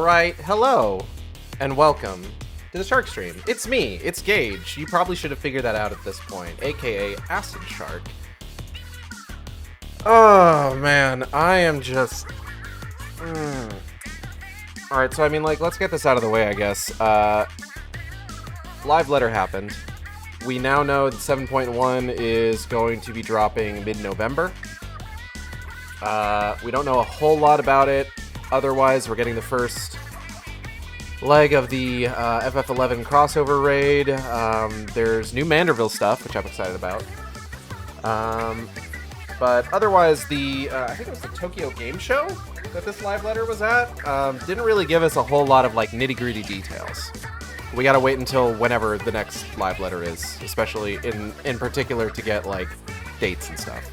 Alright, hello, and welcome to the Shark Stream. It's me, it's Gage. You probably should have figured that out at this point, aka Acid Shark. Oh man, I am just... Alright, so I mean, like, let's get this out of the way, I guess. Live letter happened. We now know that 7.1 is going to be dropping mid-November. We don't know a whole lot about it. Otherwise, we're getting the first leg of the FF11 crossover raid. There's new Manderville stuff, which I'm excited about. But otherwise, I think it was the Tokyo Game Show that this live letter was at, didn't really give us a whole lot of, like, nitty-gritty details. We gotta wait until whenever the next live letter is, especially in particular to get, like, dates and stuff.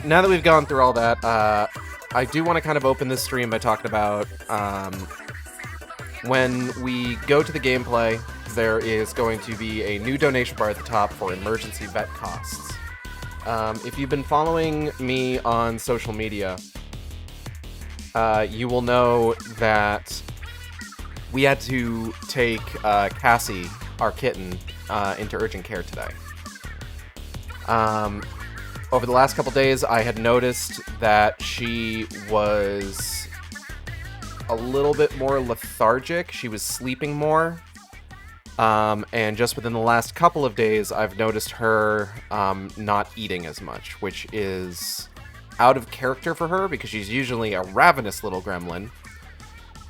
Now that we've gone through all that, I do want to kind of open this stream by talking about, when we go to the gameplay, there is going to be a new donation bar at the top for emergency vet costs. If you've been following me on social media, you will know that we had to take Cassie, our kitten, into urgent care today. Over the last couple days, I had noticed that she was a little bit more lethargic. She was sleeping more. And just within the last couple of days, I've noticed her not eating as much, which is out of character for her because she's usually a ravenous little gremlin.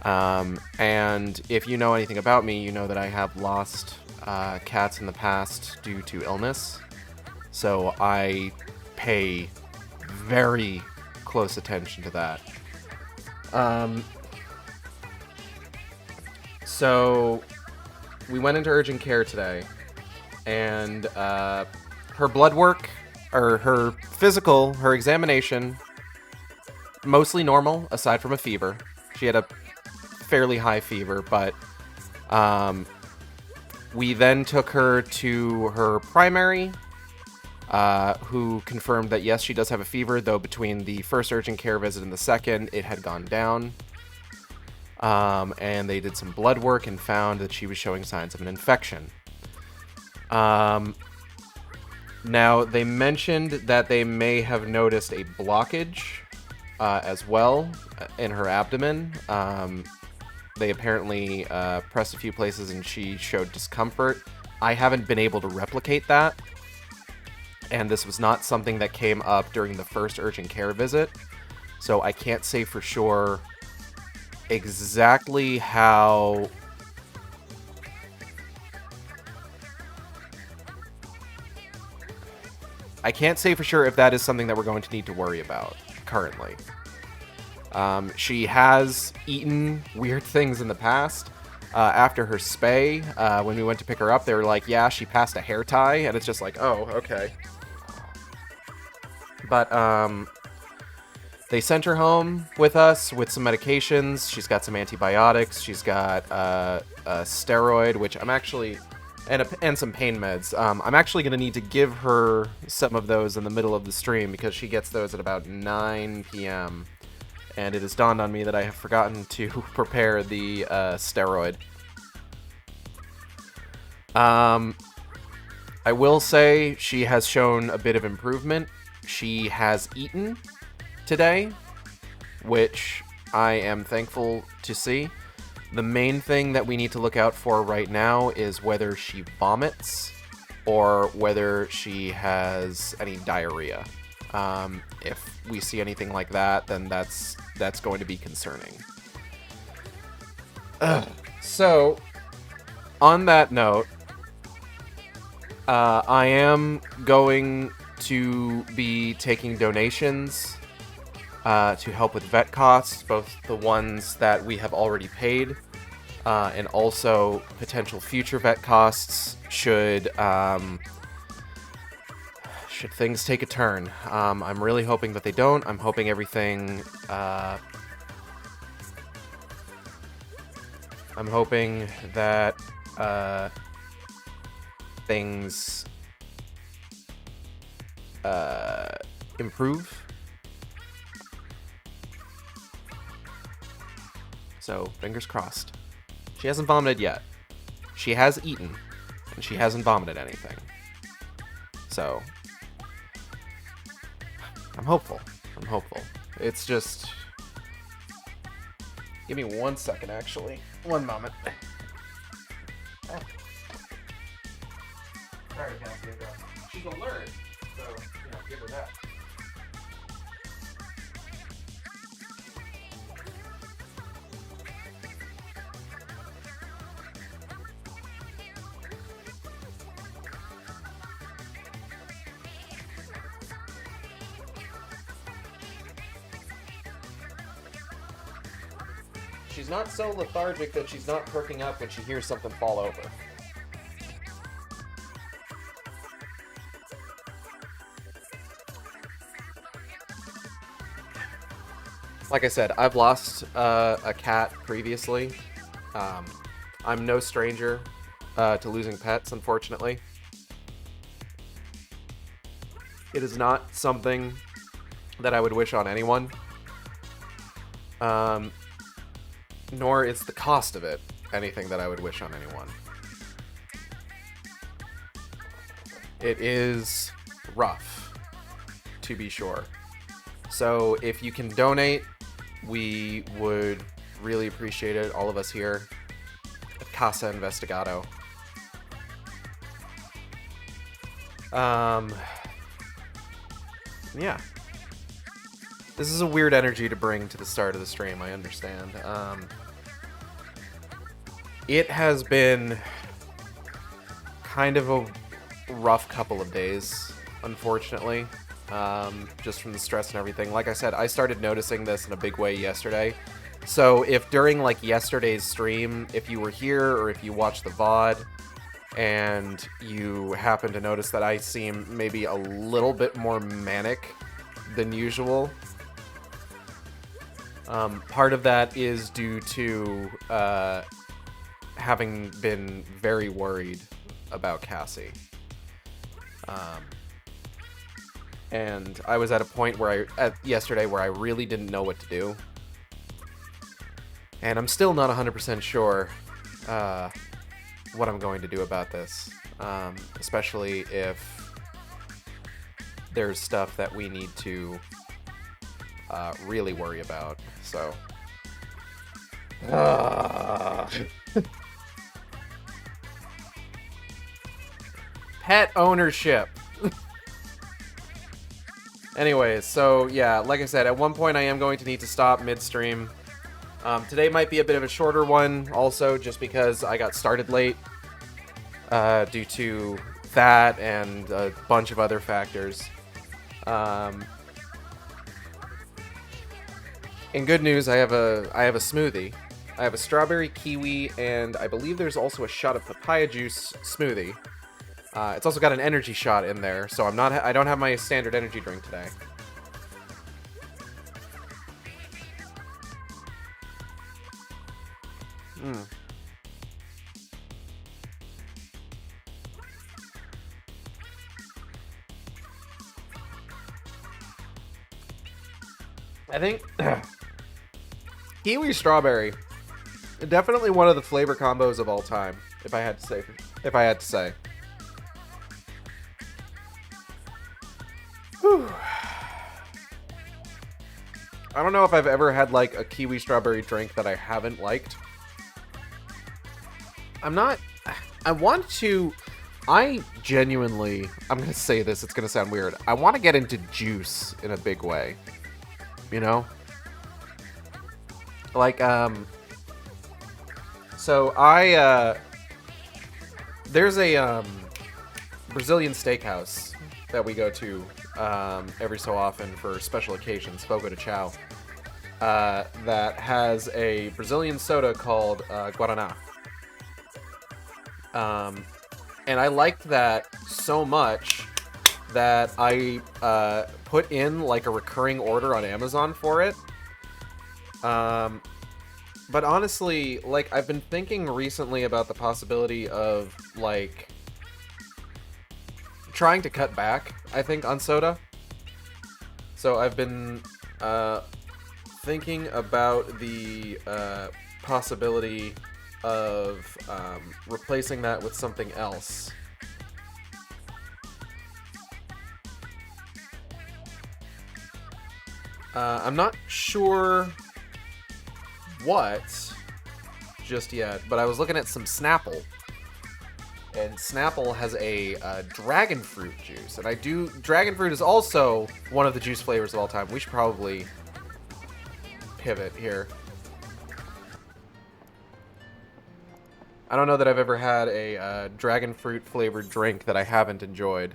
And if you know anything about me, you know that I have lost cats in the past due to illness. So I pay very close attention to that. So we went into urgent care today, and her blood work, or her physical, her examination, mostly normal, aside from a fever. She had a fairly high fever, but we then took her to her primary, who confirmed that yes, she does have a fever, though between the first urgent care visit and the second, it had gone down. And they did some blood work and found that she was showing signs of an infection. Now, they mentioned that they may have noticed a blockage as well in her abdomen. They apparently pressed a few places and she showed discomfort. I haven't been able to replicate that. And this was not something that came up during the first urgent care visit. So I can't say for sure exactly how... I can't say for sure if that is something that we're going to need to worry about currently. She has eaten weird things in the past. After her spay, when we went to pick her up, they were like, yeah, she passed a hair tie, and it's just like, oh, okay. But, they sent her home with us with some medications. She's got some antibiotics. She's got a steroid, which I'm actually... And some pain meds. I'm actually going to need to give her some of those in the middle of the stream because she gets those at about 9 p.m. And it has dawned on me that I have forgotten to prepare the steroid. I will say she has shown a bit of improvement. She has eaten today, which I am thankful to see. The main thing that we need to look out for right now is whether she vomits or whether she has any diarrhea. If we see anything like that, then that's going to be concerning. So, on that note, I am going to be taking donations to help with vet costs, both the ones that we have already paid and also potential future vet costs should things take a turn. I'm really hoping that they don't. I'm hoping everything... I'm hoping that things improve. So, fingers crossed. She hasn't vomited yet. She has eaten, and she hasn't vomited anything. So, I'm hopeful. I'm hopeful. It's just... Give me 1 second, actually. 1 moment. Sorry, Cassie. She's alert, so, give her that. She's not so lethargic that she's not perking up when she hears something fall over. Like I said, I've lost a cat previously. I'm no stranger to losing pets, unfortunately. It is not something that I would wish on anyone. Nor is the cost of it anything that I would wish on anyone. It is rough, to be sure. So if you can donate, we would really appreciate it, all of us here at Casa Investigado. Yeah. This is a weird energy to bring to the start of the stream, I understand. It has been kind of a rough couple of days, unfortunately, just from the stress and everything. Like I said, I started noticing this in a big way yesterday. So if during like yesterday's stream, if you were here or if you watched the VOD and you happen to notice that I seem maybe a little bit more manic than usual, part of that is due to having been very worried about Cassie. And I was at a point where yesterday where I really didn't know what to do. And I'm still not 100% sure what I'm going to do about this. Especially if there's stuff that we need to really worry about. So... Pet ownership. Anyways, so yeah, like I said, at one point I am going to need to stop midstream. Today might be a bit of a shorter one, also, just because I got started late due to that and a bunch of other factors. In good news, I have a smoothie. I have a strawberry, kiwi, and I believe there's also a shot of papaya juice smoothie. It's also got an energy shot in there, so I don't have my standard energy drink today. I think kiwi strawberry, definitely one of the flavor combos of all time, if I had to say. Whew. I don't know if I've ever had like a kiwi strawberry drink that I haven't liked. I genuinely, I'm gonna say this, it's gonna sound weird, I want to get into juice in a big way. You know? Like, so there's a, Brazilian steakhouse that we go to, every so often for special occasions, Fogo de Chao, that has a Brazilian soda called, Guaraná. And I liked that so much that I, put in, like, a recurring order on Amazon for it. But honestly, like, I've been thinking recently about the possibility of, like, trying to cut back, I think, on soda. So I've been, thinking about the, possibility of replacing that with something else. I'm not sure what just yet, but I was looking at some Snapple. And Snapple has a dragon fruit juice. And dragon fruit is also one of the juice flavors of all time. We should probably pivot here. I don't know that I've ever had a dragon fruit flavored drink that I haven't enjoyed.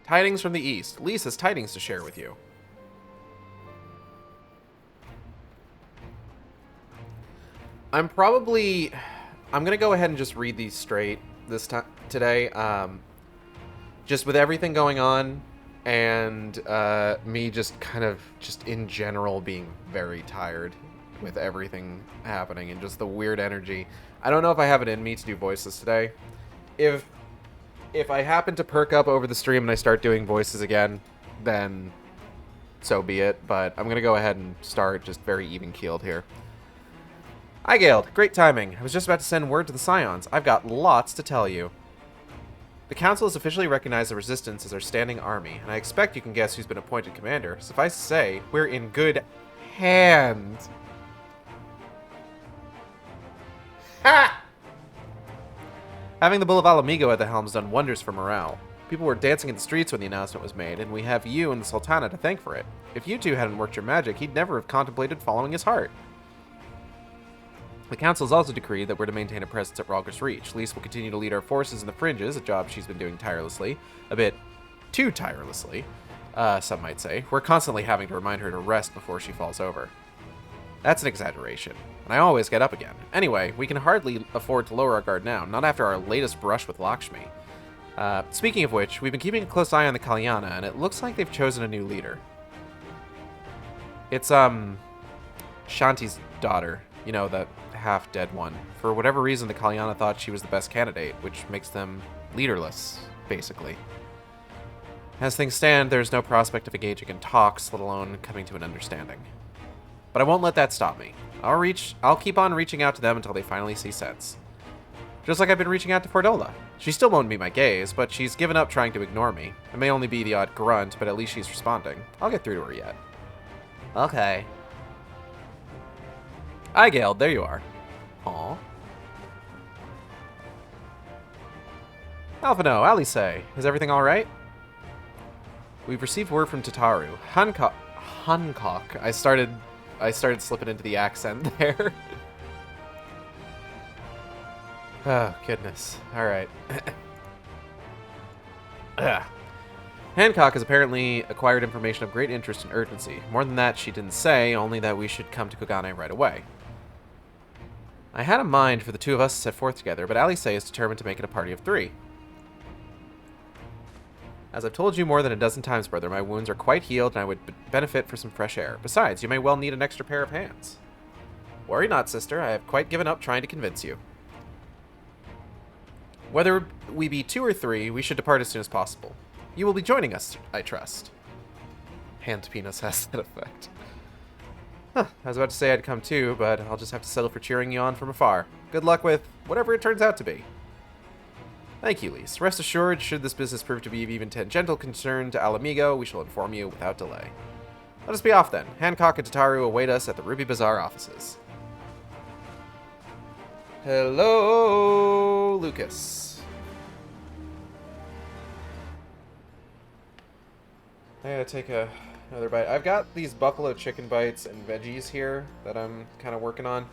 Tidings from the East. Lise has tidings to share with you. I'm gonna go ahead and just read these straight this time today. Just with everything going on, and me just kind of in general being very tired with everything happening and just the weird energy. I don't know if I have it in me to do voices today. If I happen to perk up over the stream and I start doing voices again, then so be it. But I'm gonna go ahead and start just very even-keeled here. Hi, Gale. Great timing. I was just about to send word to the Scions. I've got lots to tell you. The Council has officially recognized the Resistance as our standing army, and I expect you can guess who's been appointed commander. Suffice to say, we're in good hands. Ha! Having the Bull of Alamigo at the helm has done wonders for morale. People were dancing in the streets when the announcement was made, and we have you and the Sultana to thank for it. If you two hadn't worked your magic, he'd never have contemplated following his heart. The Council has also decreed that we're to maintain a presence at Ralgris Reach. Lise will continue to lead our forces in the fringes, a job she's been doing tirelessly. A bit too tirelessly, some might say. We're constantly having to remind her to rest before she falls over. That's an exaggeration, and I always get up again. Anyway, we can hardly afford to lower our guard now, not after our latest brush with Lakshmi. Speaking of which, we've been keeping a close eye on the Kalyana, and it looks like they've chosen a new leader. It's, Shanti's daughter. You know, that half-dead one. For whatever reason, the Kalyana thought she was the best candidate, which makes them leaderless, basically. As things stand, there's no prospect of engaging in talks, let alone coming to an understanding. But I won't let that stop me. I'll keep on reaching out to them until they finally see sense. Just like I've been reaching out to Fordola. She still won't meet my gaze, but she's given up trying to ignore me. It may only be the odd grunt, but at least she's responding. I'll get through to her yet. Okay. Hi, Gale. There you are. Aw. Alphino, Alice, is everything alright? We've received word from Tataru. Hancock. I started slipping into the accent there. Oh, goodness. Alright. Hancock has apparently acquired information of great interest and urgency. More than that, she didn't say, only that we should come to Kogane right away. I had a mind for the two of us to set forth together, but Alice is determined to make it a party of 3. As I've told you more than a dozen times, brother, my wounds are quite healed and I would benefit for some fresh air. Besides, you may well need an extra pair of hands. Worry not, sister. I have quite given up trying to convince you. Whether we be 2 or 3, we should depart as soon as possible. You will be joining us, I trust. Hand penis has that effect. Huh, I was about to say I'd come too, but I'll just have to settle for cheering you on from afar. Good luck with whatever it turns out to be. Thank you, Lise. Rest assured, should this business prove to be of even tangential concern to Alamigo, we shall inform you without delay. Let us be off then. Hancock and Tataru await us at the Ruby Bazaar offices. Hello, Lucas. I gotta take another bite. I've got these buffalo chicken bites and veggies here that I'm kind of working on.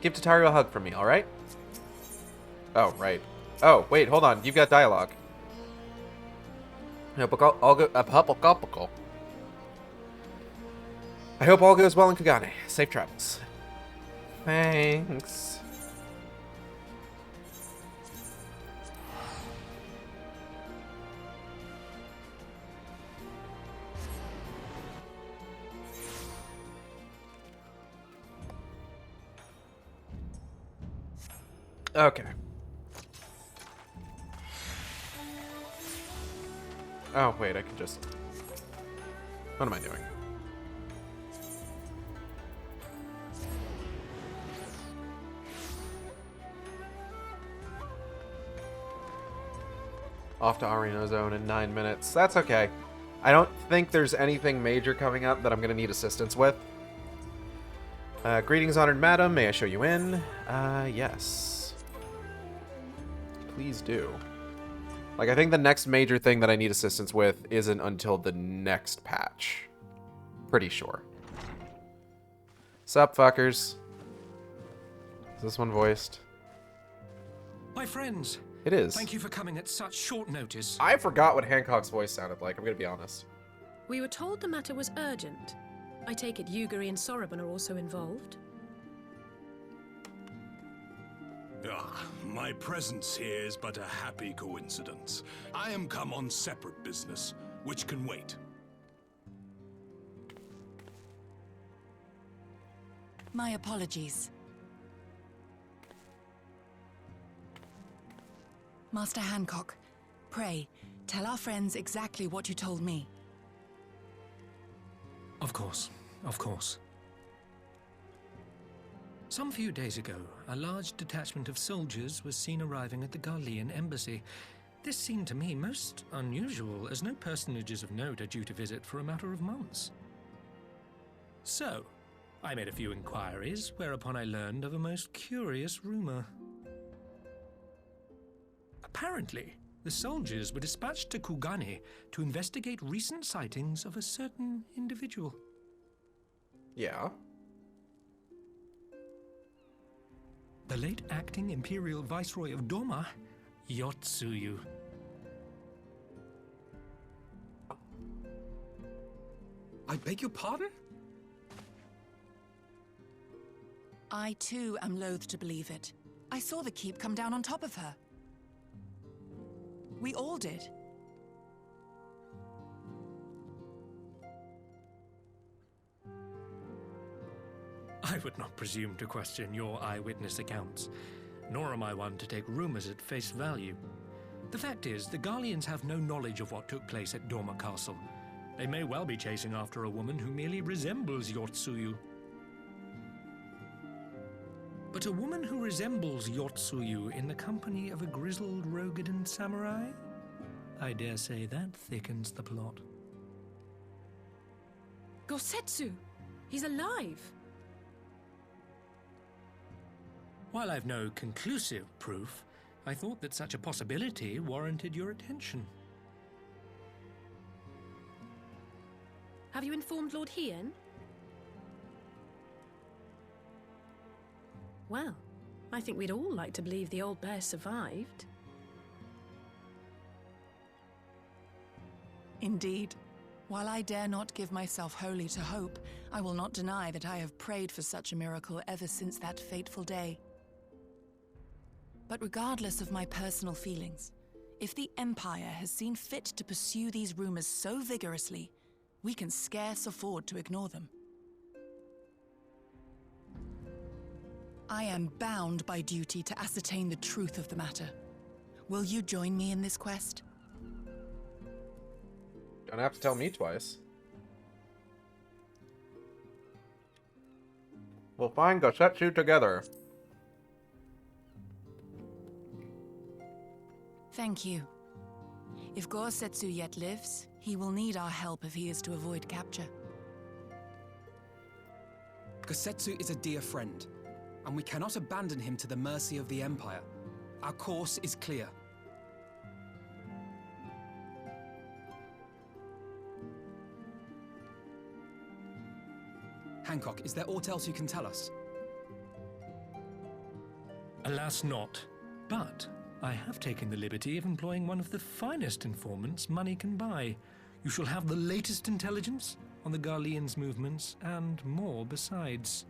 Give Tataru a hug from me, alright? Oh, right. Oh, wait, hold on. You've got dialogue. I hope all goes well in Kogane. Safe travels. Thanks. Okay. Oh, wait, I can just... What am I doing? Off to Arena Zone in 9 minutes. That's okay. I don't think there's anything major coming up that I'm going to need assistance with. Greetings, honored madam. May I show you in? Yes. Please do. Like, I think the next major thing that I need assistance with isn't until the next patch. Pretty sure. Sup, fuckers? Is this one voiced? My friends. It is. Thank you for coming at such short notice. I forgot what Hancock's voice sounded like, I'm gonna be honest. We were told the matter was urgent. I take it Yuguri and STORMBUN are also involved? My presence here is but a happy coincidence. I am come on separate business, which can wait. My apologies. Master Hancock, pray, tell our friends exactly what you told me. Of course, of course. Some few days ago, a large detachment of soldiers was seen arriving at the Garlean embassy. This seemed to me most unusual, as no personages of note are due to visit for a matter of months. So, I made a few inquiries, whereupon I learned of a most curious rumor. Apparently, the soldiers were dispatched to Kugane to investigate recent sightings of a certain individual. Yeah. The late acting Imperial Viceroy of Doma, Yotsuyu. I beg your pardon? I too am loath to believe it. I saw the keep come down on top of her. We all did. I would not presume to question your eyewitness accounts, nor am I one to take rumors at face value. The fact is, the Garleans have no knowledge of what took place at Doma Castle. They may well be chasing after a woman who merely resembles Yotsuyu. But a woman who resembles Yotsuyu in the company of a grizzled Rogadan samurai? I dare say that thickens the plot. Gosetsu! He's alive! While I've no conclusive proof, I thought that such a possibility warranted your attention. Have you informed Lord Hien? Well, I think we'd all like to believe the old bear survived. Indeed. While I dare not give myself wholly to hope, I will not deny that I have prayed for such a miracle ever since that fateful day. But regardless of my personal feelings, if the Empire has seen fit to pursue these rumors so vigorously, we can scarce afford to ignore them. I am bound by duty to ascertain the truth of the matter. Will you join me in this quest? Don't have to tell me twice. We'll find Gosetsu together. Thank you. If Gosetsu yet lives, he will need our help if he is to avoid capture. Gosetsu is a dear friend, and we cannot abandon him to the mercy of the Empire. Our course is clear. Hancock, is there aught else you can tell us? Alas not, but I have taken the liberty of employing one of the finest informants money can buy. You shall have the latest intelligence on the Garleans' movements, and more besides.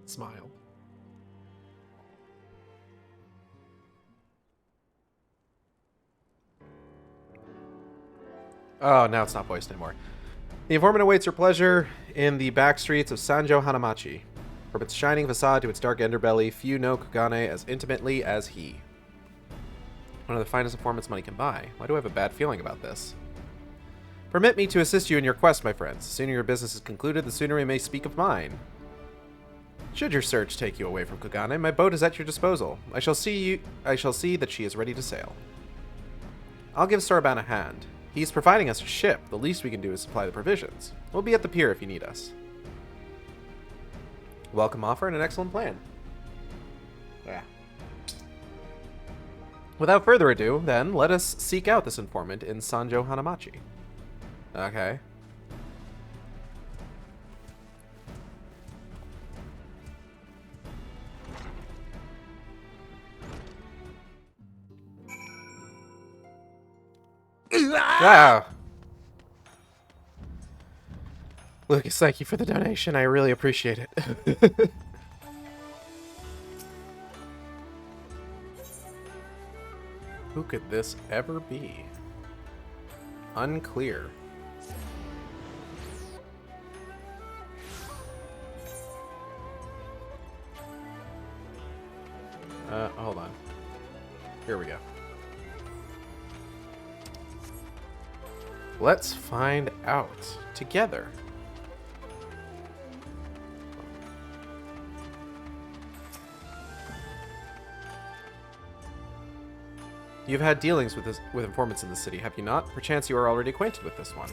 Smile. Oh, now it's not voiced anymore. The informant awaits your pleasure in the back streets of Sanjo Hanamachi. From its shining facade to its dark underbelly, few know Kugane as intimately as he. One of the finest informants money can buy. Why do I have a bad feeling about this? Permit me to assist you in your quest, my friends. The sooner your business is concluded, the sooner we may speak of mine. Should your search take you away from Kugane, my boat is at your disposal. I shall see that she is ready to sail. I'll give STORMBUN a hand. He's providing us a ship. The least we can do is supply the provisions. We'll be at the pier if you need us. Welcome offer and an excellent plan. Yeah. Without further ado, then, let us seek out this informant in Sanjo Hanamachi. Okay. Ah! Lucas, thank you for the donation. I really appreciate it. Who could this ever be? Unclear. Hold on. Here we go. Let's find out together. You've had dealings with informants in the city, have you not? Perchance you are already acquainted with this one.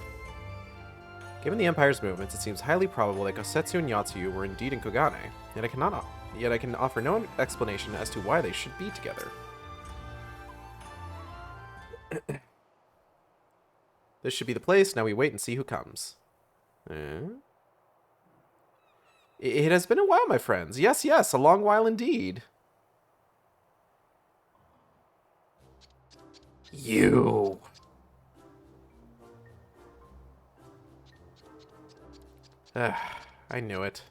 Given the Empire's movements, it seems highly probable that Gosetsu and Yatsuyu were indeed in Kugane, yet I can offer no explanation as to why they should be together. This should be the place. Now we wait and see who comes. It has been a while, my friends. Yes, yes, a long while indeed. You. I knew it.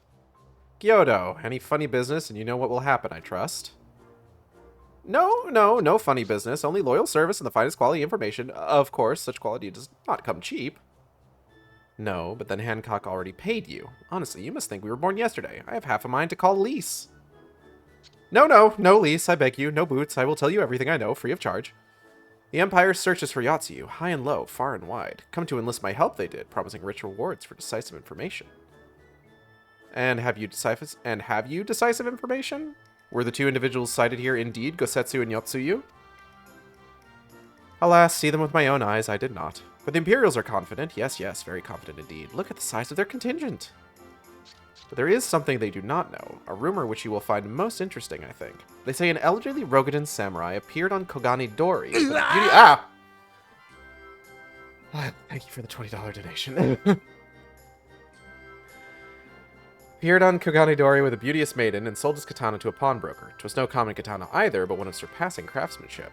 Kyoto, any funny business and you know what will happen, I trust. No funny business. Only loyal service and the finest quality information. Of course, such quality does not come cheap. No, but then Hancock already paid you. Honestly, you must think we were born yesterday. I have half a mind to call lease. No lease, I beg you. No boots. I will tell you everything I know, free of charge. The Empire searches for Yatsuyu, high and low, far and wide. Come to enlist my help they did, promising rich rewards for decisive information. And have you decisive information? Were the two individuals cited here indeed Gosetsu and Yatsuyu? Alas, see them with my own eyes, I did not. But the Imperials are confident, yes, very confident indeed. Look at the size of their contingent. But there is something they do not know, a rumor which you will find most interesting, I think. They say an elderly Rogadan samurai appeared on Kogani Dori. Thank you for the $20 donation. Appeared on Kogani Dori with a beauteous maiden and sold his katana to a pawnbroker. 'Twas no common katana either, but one of surpassing craftsmanship.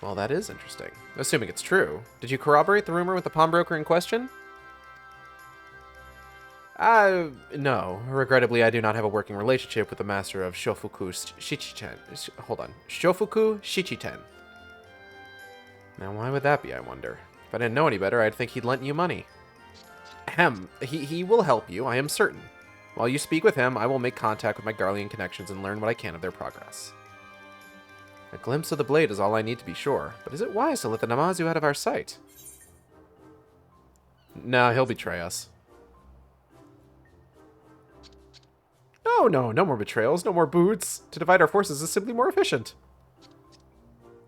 Well, that is interesting. Assuming it's true. Did you corroborate the rumor with the pawnbroker in question? No. Regrettably, I do not have a working relationship with the master of Shofuku Shichiten. Hold on. Shofuku Shichiten. Now, why would that be, I wonder? If I didn't know any better, I'd think he'd lent you money. Ahem. He will help you, I am certain. While you speak with him, I will make contact with my Garlean connections and learn what I can of their progress. A glimpse of the blade is all I need to be sure, but is it wise to let the Namazu out of our sight? No, he'll betray us. No more betrayals, no more boots. To divide our forces is simply more efficient.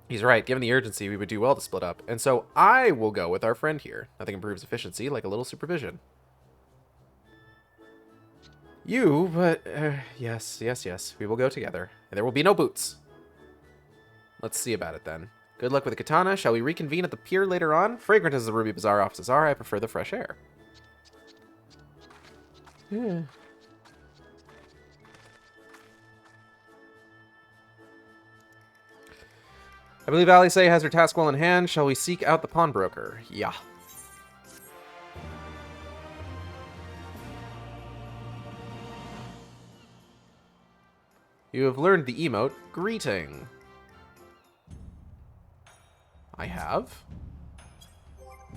He's right, given the urgency, we would do well to split up, and so I will go with our friend here. Nothing improves efficiency like a little supervision. Yes, we will go together, and there will be no boots. Let's see about it then. Good luck with the katana. Shall we reconvene at the pier later on? Fragrant as the Ruby Bazaar offices are, I prefer the fresh air. Yeah. I believe Alice has her task well in hand. Shall we seek out the pawnbroker? Yeah. You have learned the emote, greeting. I have?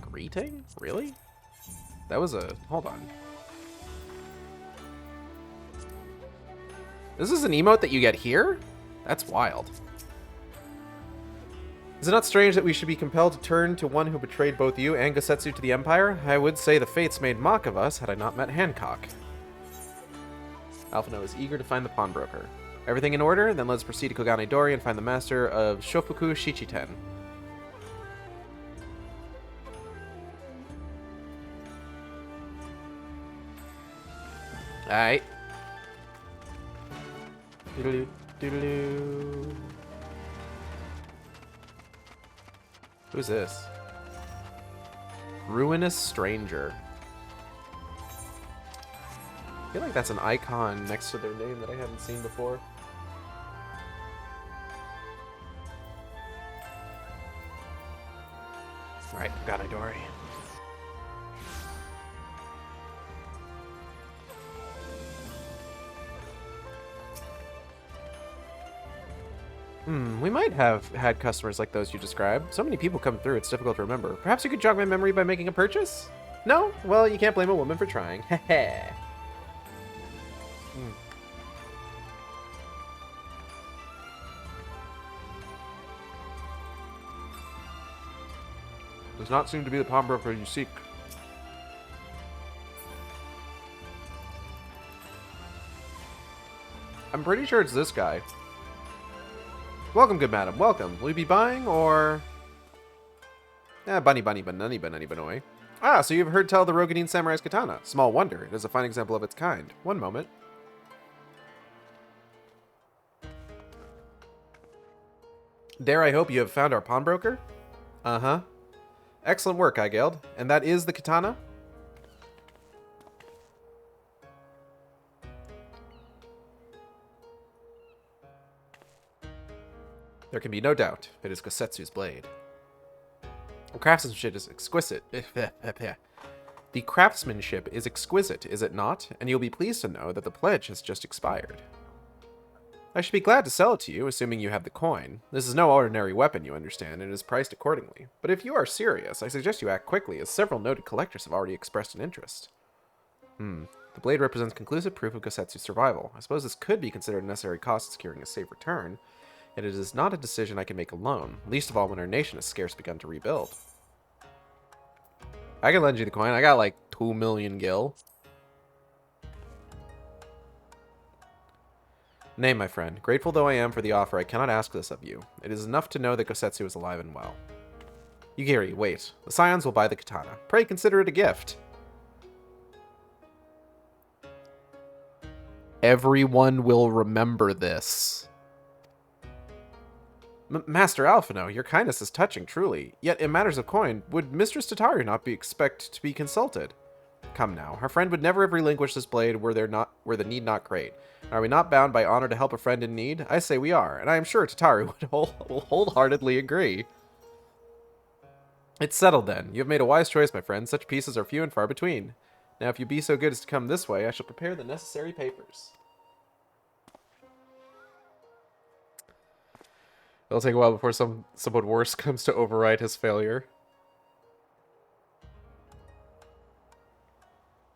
Greeting? Really? That was a... hold on. This is an emote that you get here? That's wild. Is it not strange that we should be compelled to turn to one who betrayed both you and Gosetsu to the Empire? I would say the fates made mock of us had I not met Hancock. Alphino is eager to find the pawnbroker. Everything in order? Then let's proceed to Kogane Dori and find the master of Shofuku Shichiten. Alright. Doodaloo, doodaloo. Who's this? Ruinous Stranger. I feel like that's an icon next to their name that I haven't seen before. Alright, Kogane Dori. We might have had customers like those you described. So many people come through, it's difficult to remember. Perhaps you could jog my memory by making a purchase? No? Well, you can't blame a woman for trying. Heh. Does not seem to be the pawnbroker you seek. I'm pretty sure it's this guy. Welcome, good madam. Welcome. Will you be buying, or... bunny, banani, banoi. Ah, so you've heard tell of the Rogadin Samurai's katana. Small wonder. It is a fine example of its kind. One moment. Dare I hope you have found our pawnbroker? Uh-huh. Excellent work, Igeld. And that is the katana? There can be no doubt. It is Gosetsu's blade. The craftsmanship is exquisite. The craftsmanship is exquisite, is it not? And you'll be pleased to know that the pledge has just expired. I should be glad to sell it to you, assuming you have the coin. This is no ordinary weapon, you understand, and it is priced accordingly. But if you are serious, I suggest you act quickly, as several noted collectors have already expressed an interest. The blade represents conclusive proof of Gosetsu's survival. I suppose this could be considered a necessary cost in securing a safe return, yet it is not a decision I can make alone, least of all when our nation has scarce begun to rebuild. I can lend you the coin. I got like 2 million gil. Nay, my friend, grateful though I am for the offer, I cannot ask this of you. It is enough to know that Gosetsu is alive and well. Yugiri, wait. The Scions will buy the katana. Pray consider it a gift. Everyone will remember this. Master Alphino, your kindness is touching, truly. Yet, in matters of coin, would Mistress Tataru not be expected to be consulted? Come now, our friend would never have relinquished this blade were the need not great. Are we not bound by honor to help a friend in need? I say we are, and I am sure Tataru will wholeheartedly agree. It's settled then. You have made a wise choice, my friend. Such pieces are few and far between. Now, if you be so good as to come this way, I shall prepare the necessary papers. It'll take a while before someone worse comes to override his failure.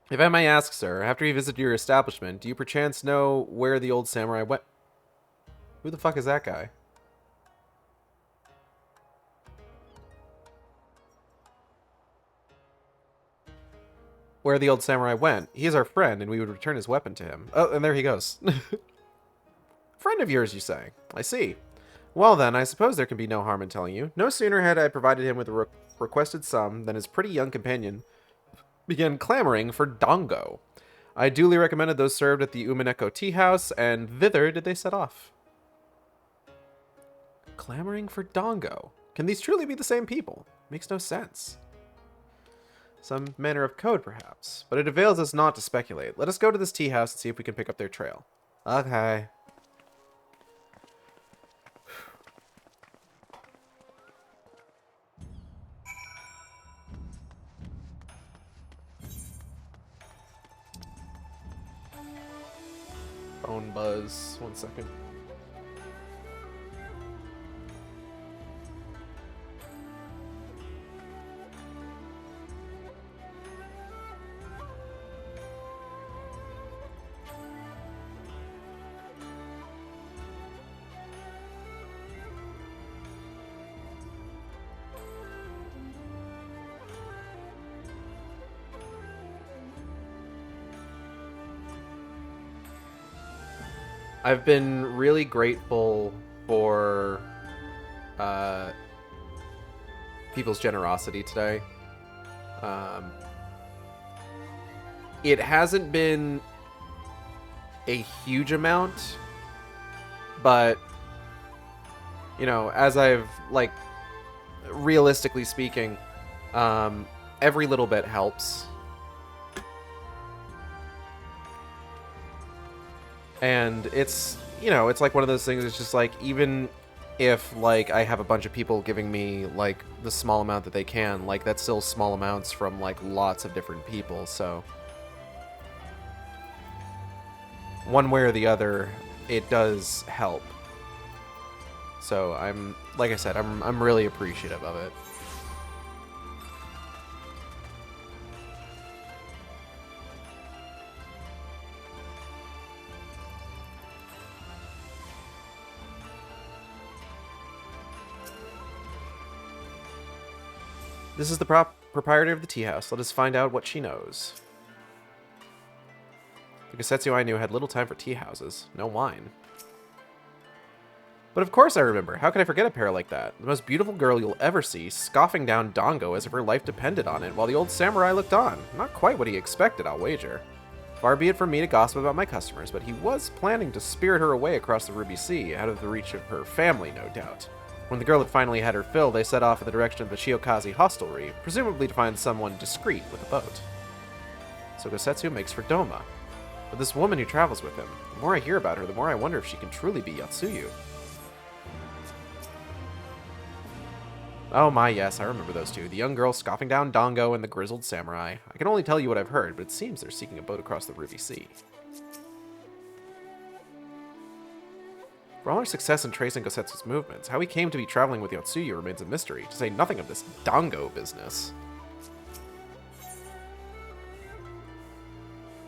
If I may ask, sir, after you visit your establishment, do you perchance know where the old samurai went? Who the fuck is that guy? Where the old samurai went. He is our friend, and we would return his weapon to him. Oh, and there he goes. Friend of yours, you say? I see. Well then, I suppose there can be no harm in telling you. No sooner had I provided him with a requested sum than his pretty young companion began clamoring for dongo. I duly recommended those served at the Umineko tea house, and thither did they set off. Clamoring for dongo? Can these truly be the same people? Makes no sense. Some manner of code, perhaps. But it avails us not to speculate. Let us go to this tea house and see if we can pick up their trail. Okay. Phone buzz. 1 second. I've been really grateful for people's generosity today. It hasn't been a huge amount, but, you know, as I've, like, realistically speaking, every little bit helps. And it's, you know, it's like one of those things, it's just like, even if, like, I have a bunch of people giving me, like, the small amount that they can, like, that's still small amounts from, like, lots of different people, so one way or the other, it does help. So I'm, like I said, I'm really appreciative of it. This is the proprietor of the tea house. Let us find out what she knows. The Gosetsu I knew had little time for tea houses. No wine. But of course I remember. How could I forget a pair like that? The most beautiful girl you'll ever see, scoffing down Dango as if her life depended on it, while the old samurai looked on. Not quite what he expected, I'll wager. Far be it from me to gossip about my customers, but he was planning to spirit her away across the Ruby Sea, out of the reach of her family, no doubt. When the girl had finally had her fill, they set off in the direction of the Shiokaze hostelry, presumably to find someone discreet with a boat. So Gosetsu makes for Doma. But this woman who travels with him, the more I hear about her, the more I wonder if she can truly be Yotsuyu. Oh my, yes, I remember those two. The young girl scoffing down Dango and the grizzled samurai. I can only tell you what I've heard, but it seems they're seeking a boat across the Ruby Sea. For all our success in tracing Gosetsu's movements, how he came to be traveling with Yotsuyu remains a mystery, to say nothing of this Dango business.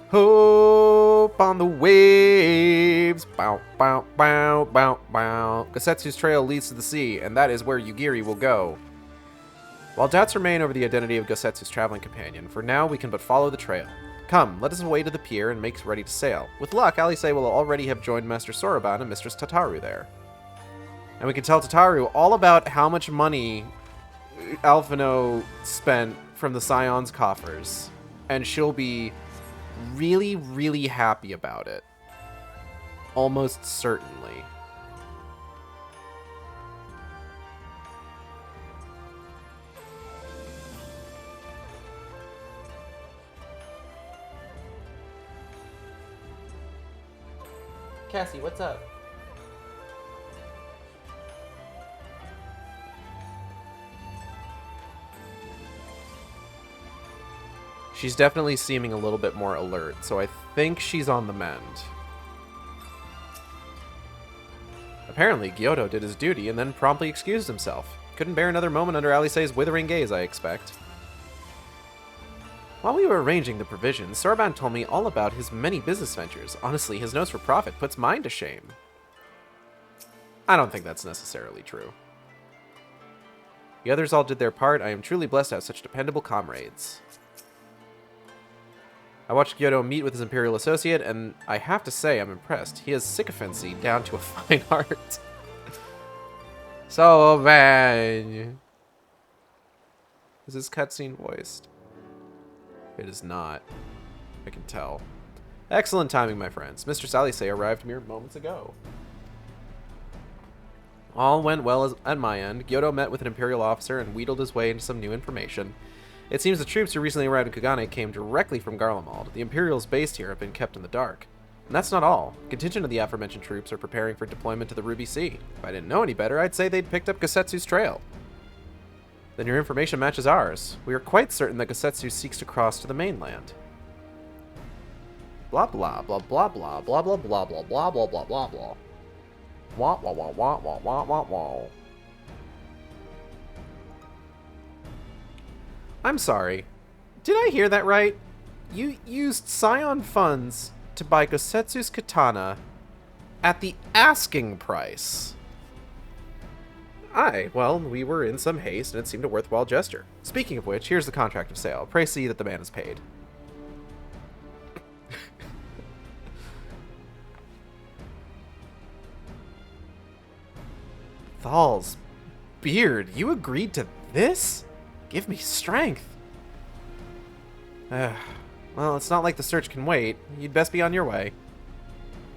Hope on the waves, bow, bow, bow, bow, bow. Gosetsu's trail leads to the sea, and that is where Yugiri will go. While doubts remain over the identity of Gosetsu's traveling companion, for now we can but follow the trail. Come, let us away to the pier and make ready to sail. With luck, Alise will already have joined Master Soroban and Mistress Tataru there. And we can tell Tataru all about how much money Alphino spent from the Scion's coffers, and she'll be really, really happy about it. Almost certainly. Cassie, what's up? She's definitely seeming a little bit more alert, so I think she's on the mend. Apparently, Gyoto did his duty and then promptly excused himself. Couldn't bear another moment under Alise's withering gaze, I expect. While we were arranging the provisions, Soroban told me all about his many business ventures. Honestly, his nose for profit puts mine to shame. I don't think that's necessarily true. The others all did their part. I am truly blessed to have such dependable comrades. I watched Kyoto meet with his Imperial associate, and I have to say I'm impressed. He has sycophancy down to a fine art. So bad. Is this cutscene voiced? It is not. I can tell. Excellent timing, my friends. Mistress Alise arrived mere moments ago. All went well at my end. Gyoto met with an Imperial officer and wheedled his way into some new information. It seems the troops who recently arrived in Kagane came directly from Garlemald. The Imperials based here have been kept in the dark. And that's not all. A contingent of the aforementioned troops are preparing for deployment to the Ruby Sea. If I didn't know any better, I'd say they'd picked up Gosetsu's trail. Then your information matches ours. We are quite certain that Gosetsu seeks to cross to the mainland. Blah blah blah blah blah blah blah blah blah blah blah blah blah blah. Wah wah wah wah wah wah wah wah. I'm sorry. Did I hear that right? You used Scion funds to buy Gosetsu's katana at the asking price. Aye, well, we were in some haste, and it seemed a worthwhile gesture. Speaking of which, here's the contract of sale. Pray see that the man is paid. Thal's beard, you agreed to this? Give me strength. Well, it's not like the search can wait. You'd best be on your way.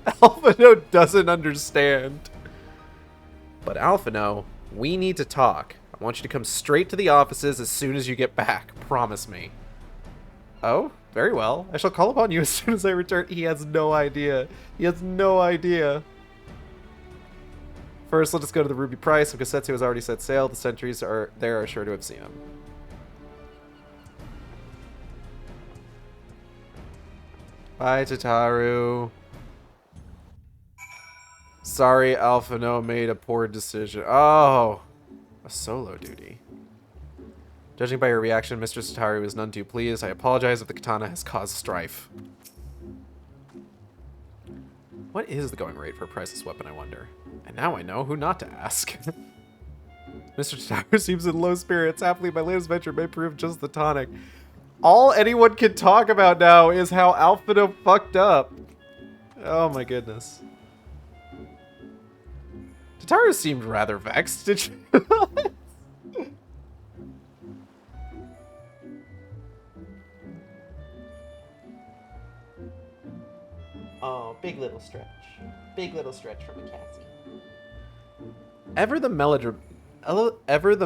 Alphino doesn't understand. But Alphino, we need to talk. I want you to come straight to the offices as soon as you get back. Promise me. Oh, very well. I shall call upon you as soon as I return. He has no idea. He has no idea. First, let us go to the Ruby Price. If Gosetsu has already set sail, the sentries are sure to have seen him. Bye, Tataru. Sorry, Alphino made a poor decision. Oh, a solo duty. Judging by your reaction, Mr. Tataru is none too pleased. I apologize if the katana has caused strife. What is the going rate for a priceless weapon, I wonder? And now I know who not to ask. Mr. Tataru seems in low spirits. Happily, my latest venture may prove just the tonic. All anyone can talk about now is how Alphino fucked up. Oh my goodness. Tataru seemed rather vexed, did you? Oh, big little stretch. Big little stretch from a Cassie. Ever the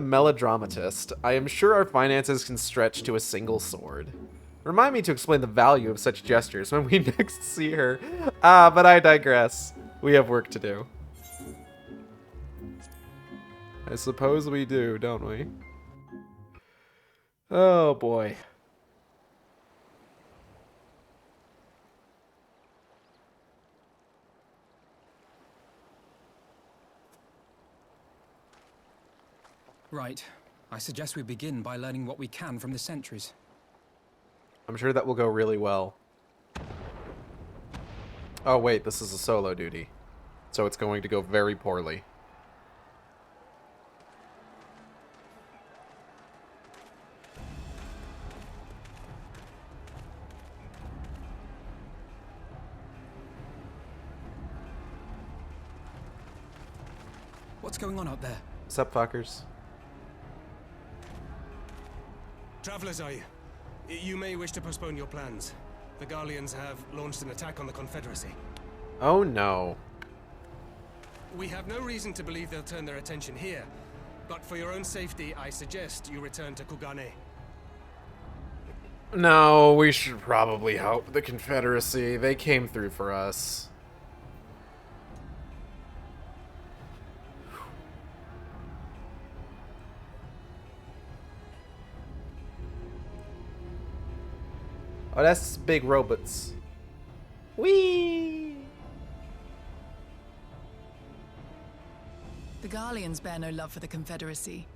melodramatist, I am sure our finances can stretch to a single sword. Remind me to explain the value of such gestures when we next see her. But I digress. We have work to do. I suppose we do, don't we? Oh boy. Right. I suggest we begin by learning what we can from the sentries. I'm sure that will go really well. Oh wait, this is a solo duty. So it's going to go very poorly. What's going on out there? Sup, fuckers? Travelers, you may wish to postpone your plans. The Garleans have launched an attack on the Confederacy. Oh no. We have no reason to believe they'll turn their attention here, but for your own safety, I suggest you return to Kugane. No, we should probably help the Confederacy. They came through for us. Oh, that's big robots. Whee! The Garleans bear no love for the Confederacy.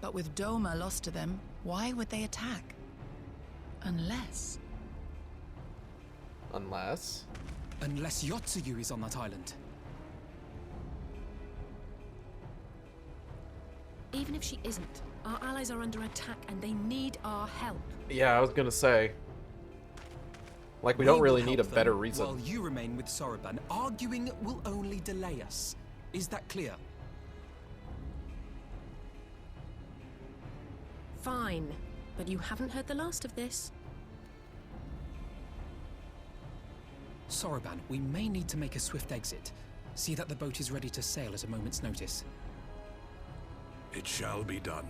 But with Doma lost to them, why would they attack? Unless... Unless Yotsuyu is on that island. Even if she isn't, our allies are under attack and they need our help. Yeah, I was gonna say. Like, we don't will really need a help better them reason. While you remain with Soroban, arguing will only delay us. Is that clear? Fine, but you haven't heard the last of this. Soroban, we may need to make a swift exit. See that the boat is ready to sail at a moment's notice. It shall be done.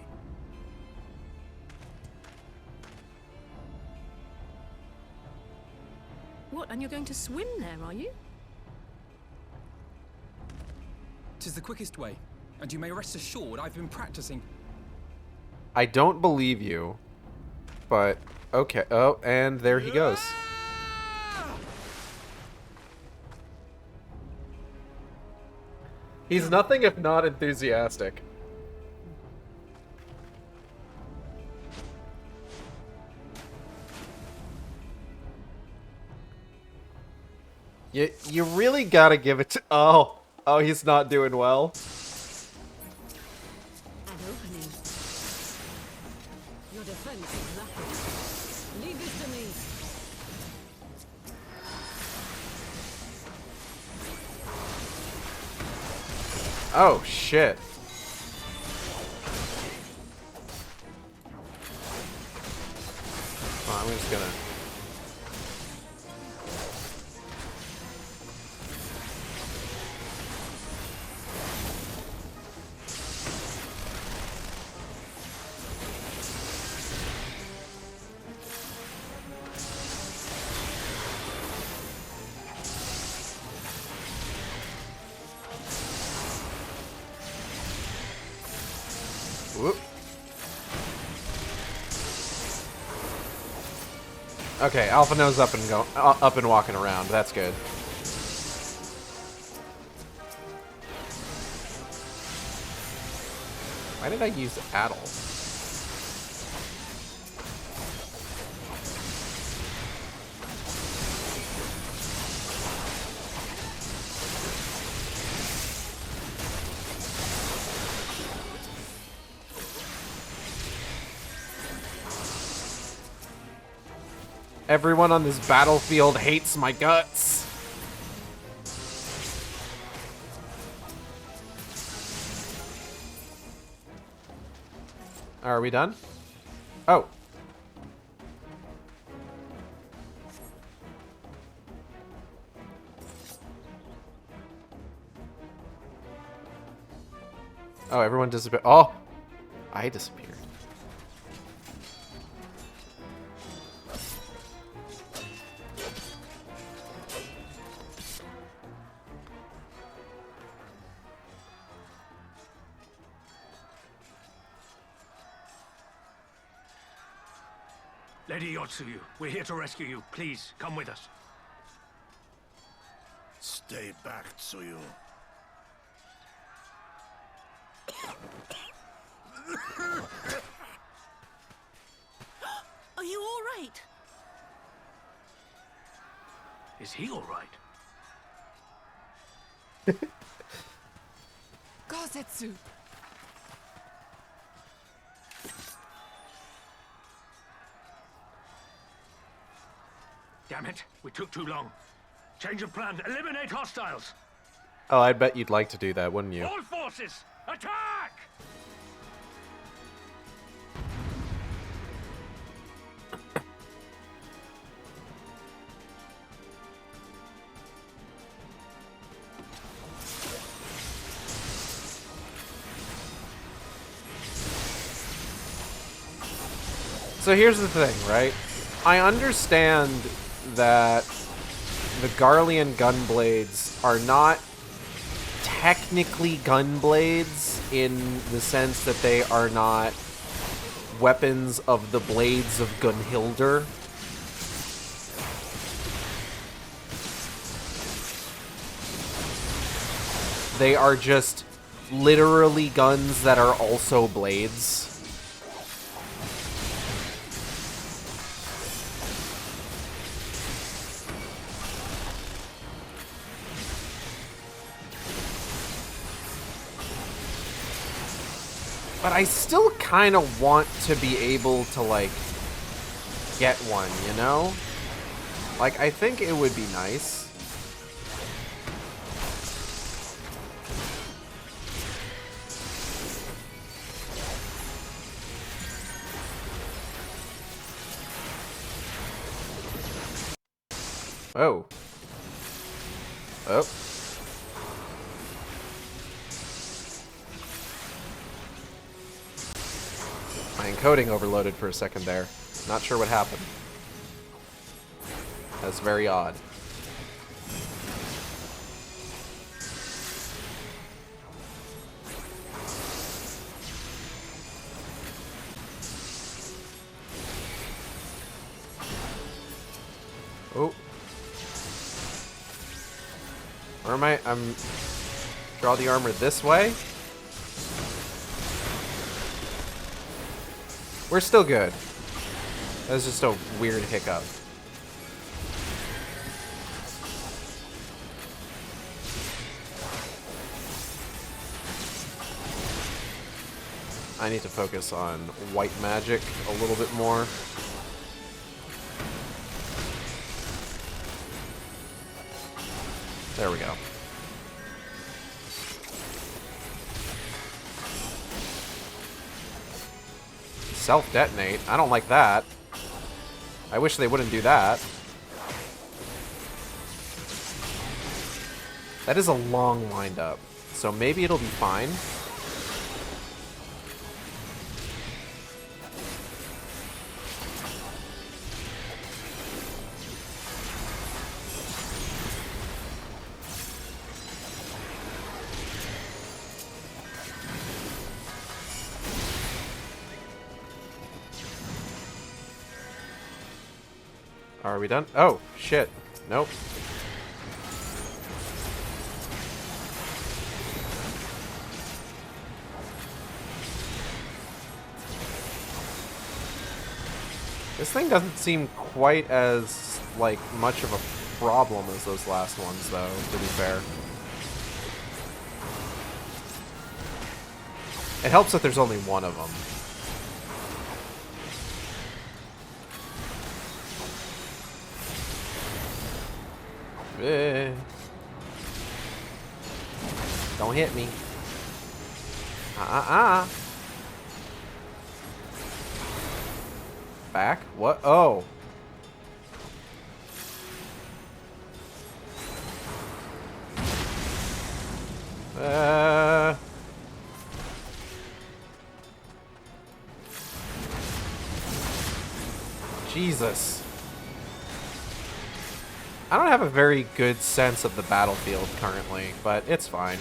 What, and you're going to swim there, are you? 'Tis the quickest way, and you may rest assured I've been practicing. I don't believe you, but okay. Oh, and there he goes. He's nothing if not enthusiastic. You really gotta give it to... Oh, he's not doing well. Your defense is lacking. Leave this to me. Oh, shit. Whoop. Okay, Alphino's up and walking around. That's good. Why did I use Addle? Everyone on this battlefield hates my guts. Are we done? Oh. Oh, everyone disappeared. Oh, I disappeared. Lady Yotsuyu, we're here to rescue you. Please, come with us. Stay back, Tsuyu. Are you all right? Is he all right? Gosetsu! Damn it, we took too long. Change of plan. Eliminate hostiles. Oh, I bet you'd like to do that, wouldn't you? All forces, attack! So here's the thing, right? I understand that the Garlean gunblades are not technically gunblades in the sense that they are not weapons of the blades of Gunhildr. They are just literally guns that are also blades. But I still kind of want to be able to, like, get one, you know? Like, I think it would be nice. Oh. Oh. My encoding overloaded for a second there. Not sure what happened. That's very odd. Oh. Where am I? Draw the armor this way? We're still good. That was just a weird hiccup. I need to focus on white magic a little bit more. There we go. Self-detonate? I don't like that. I wish they wouldn't do that. That is a long wind-up, so maybe it'll be fine. Are we done? Oh, shit. Nope. This thing doesn't seem quite as, like, much of a problem as those last ones, though, to be fair. It helps that there's only one of them. Don't hit me. Back? What? Oh. Jesus. I don't have a very good sense of the battlefield currently, but it's fine.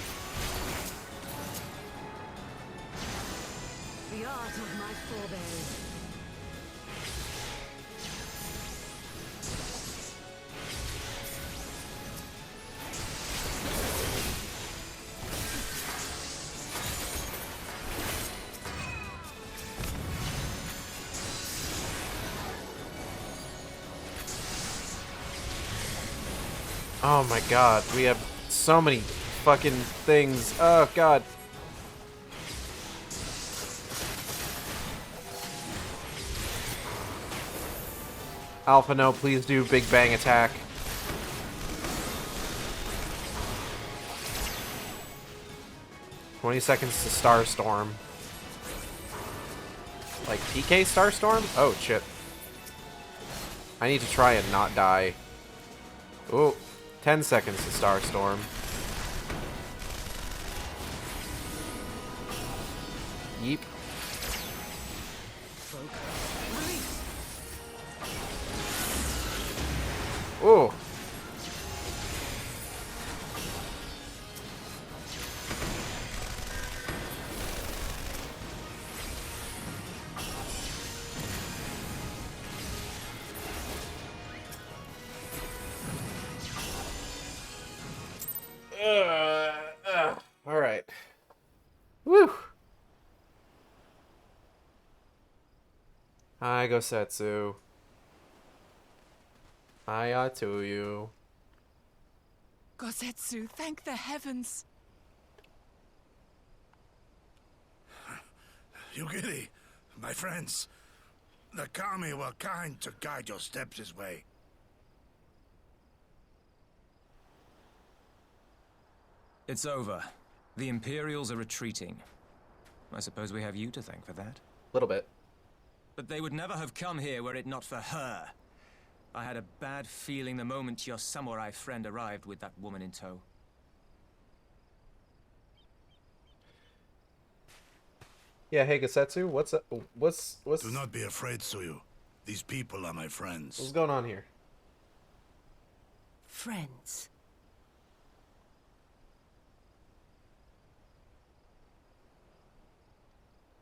The art of my forebears. Oh my god, we have so many fucking things. Oh god. Alpha, no, please do Big Bang attack. $20 seconds to Starstorm. Like PK Starstorm? Oh shit. I need to try and not die. Ooh. 10 seconds to Starstorm. Yeep. Ooh. All right. Woo. Hi, Gosetsu. Hiya to you. Gosetsu, thank the heavens. Yugiri, my friends, the Kami were kind to guide your steps this way. It's over. The Imperials are retreating. I suppose we have you to thank for that. Little bit. But they would never have come here were it not for her. I had a bad feeling the moment your samurai friend arrived with that woman in tow. Yeah, hey Gosetsu, what's up? What's Do not be afraid, Suyu. These people are my friends. what's going on here? Friends.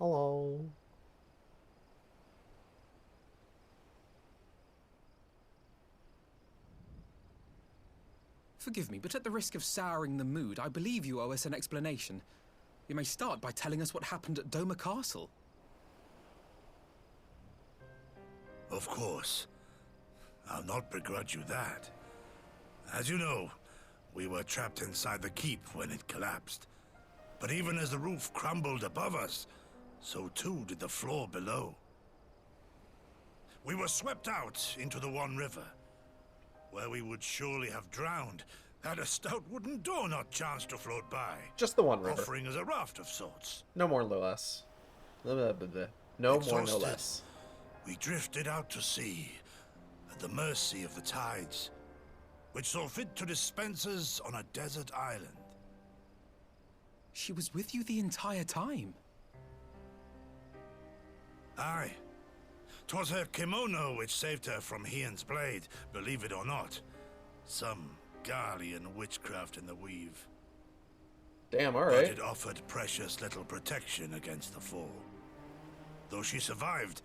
Hello. Forgive me, but at the risk of souring the mood, I believe you owe us an explanation. You may start by telling us what happened at Doma Castle. Of course. I'll not begrudge you that. As you know, we were trapped inside the keep when it collapsed. But even as the roof crumbled above us, so too did the floor below. We were swept out into the One River, where we would surely have drowned had a stout wooden door not chanced to float by. Just the one river. Offering us a raft of sorts. No more, no less. No more, no Exhausted, less. We drifted out to sea, at the mercy of the tides, which saw fit to dispense us on a desert island. She was with you the entire time. Aye. 'Twas her kimono which saved her from Hien's blade, believe it or not. Some Garlean witchcraft in the weave. Damn, But alright. it offered precious little protection against the fall. Though she survived,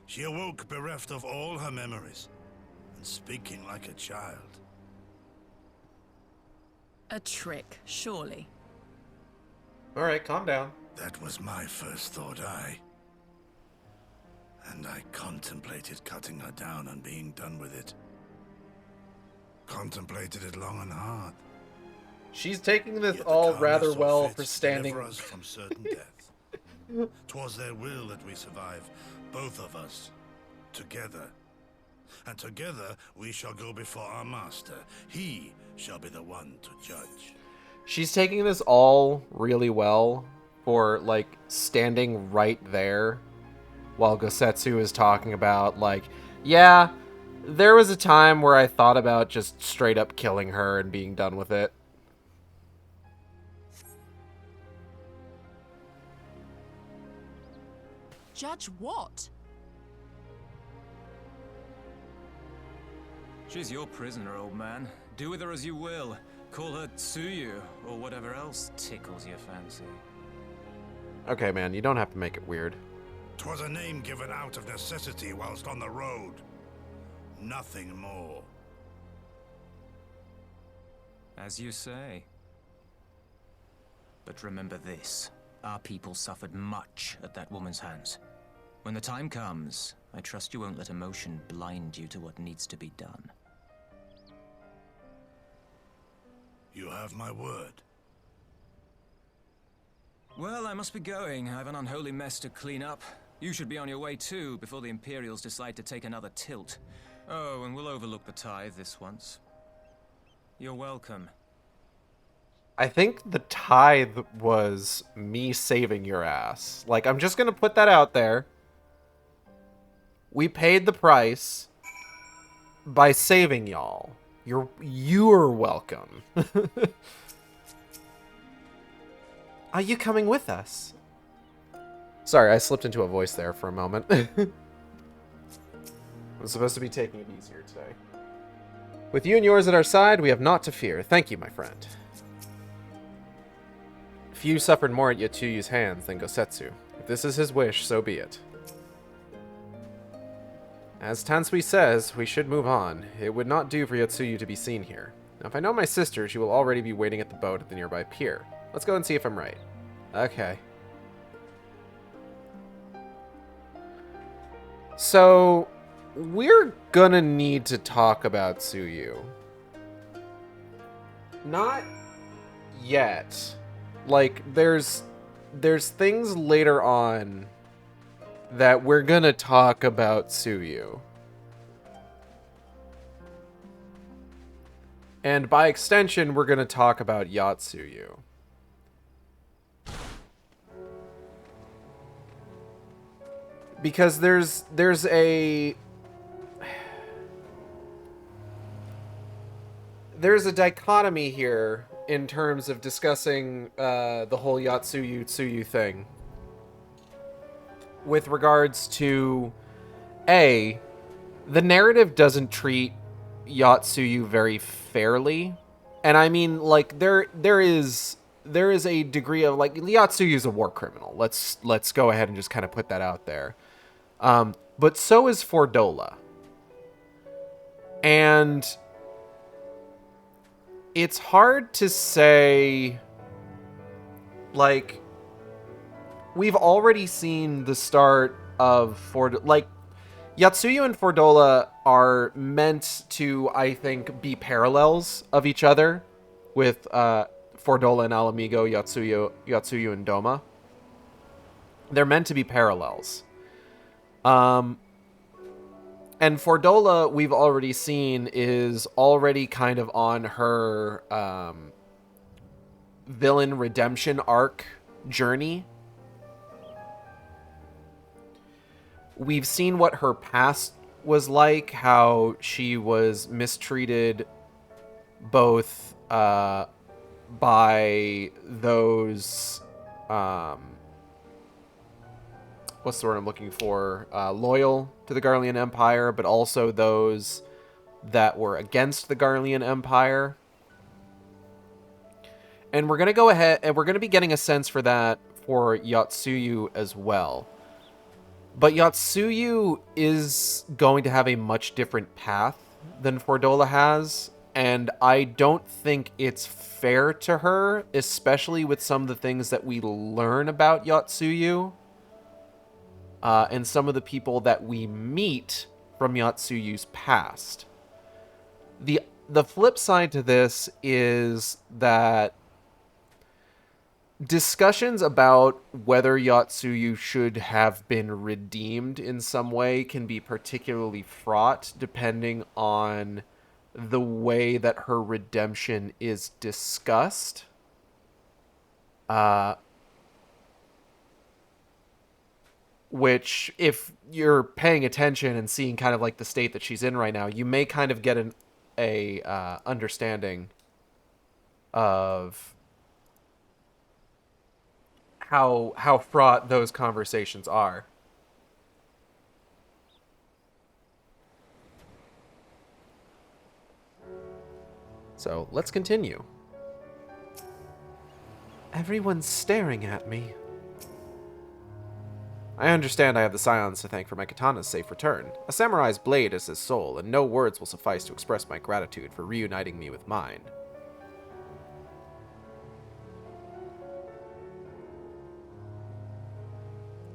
she awoke bereft of all her memories, speaking like a child. A trick, surely. Alright, calm down. That was my first thought, and I contemplated cutting her down and being done with it. Contemplated it long and hard. She's taking this Yet the all calmness rather saw well fit for to standing. deliver us from certain death. 'Twas their will that we survive, both of us, together. And together we shall go before our master. He shall be the one to judge. She's taking this all really well for, like, standing right there while Gosetsu is talking about, like, yeah, there was a time where I thought about just straight up killing her and being done with it. Judge what? She's your prisoner, old man. Do with her as you will. Call her Tsuyu, or whatever else tickles your fancy. Okay, man, you don't have to make it weird. 'Twas a name given out of necessity whilst on the road. Nothing more. As you say. But remember this. Our people suffered much at that woman's hands. When the time comes, I trust you won't let emotion blind you to what needs to be done. You have my word. Well, I must be going. I have an unholy mess to clean up. You should be on your way too, before the Imperials decide to take another tilt. Oh, and we'll overlook the tithe this once. You're welcome. I think the tithe was me saving your ass. Like, I'm just gonna put that out there. We paid the price by saving y'all. You're welcome. Are you coming with us? Sorry, I slipped into a voice there for a moment. I'm supposed to be taking it easier today. With you and yours at our side, we have naught to fear. Thank you, my friend. Few suffered more at Yatsuyu's hands than Gosetsu. If this is his wish, so be it. As Tansui says, we should move on. It would not do for Yatsuyu to be seen here. Now, if I know my sister, she will already be waiting at the boat at the nearby pier. Let's go and see if I'm right. Okay. So, we're gonna need to talk about Tsuyu. Not yet. Like, there's things later on that we're gonna talk about Tsuyu. And by extension, we're gonna talk about Yatsuyu. Because there's a dichotomy here in terms of discussing the whole Yatsuyu Tsuyu thing. With regards to, A, the narrative doesn't treat Yatsuyu very fairly. And I mean, like, there is a degree of, like, Yatsuyu's a war criminal. Let's go ahead and just kind of put that out there. But so is Fordola. And it's hard to say, like, we've already seen the start of like, Yatsuyu and Fordola are meant to, I think, be parallels of each other, with Fordola and Alamigo, Yatsuyu and Doma. They're meant to be parallels. And Fordola, we've already seen, is already kind of on her villain redemption arc journey. We've seen what her past was like, how she was mistreated both by those, what's the word I'm looking for, loyal to the Garlean Empire, but also those that were against the Garlean Empire. And we're going to go ahead, and we're going to be getting a sense for that for Yatsuyu as well. But Yatsuyu is going to have a much different path than Fordola has, and I don't think it's fair to her, especially with some of the things that we learn about Yotsuyu, and some of the people that we meet from Yotsuyu's past. The flip side to this is that discussions about whether Yotsuyu should have been redeemed in some way can be particularly fraught depending on the way that her redemption is discussed. Which, if you're paying attention and seeing kind of like the state that she's in right now, you may kind of get a understanding of how fraught those conversations are. So, let's continue. Everyone's staring at me. I understand I have the Scions to thank for my katana's safe return. A samurai's blade is his soul, and no words will suffice to express my gratitude for reuniting me with mine.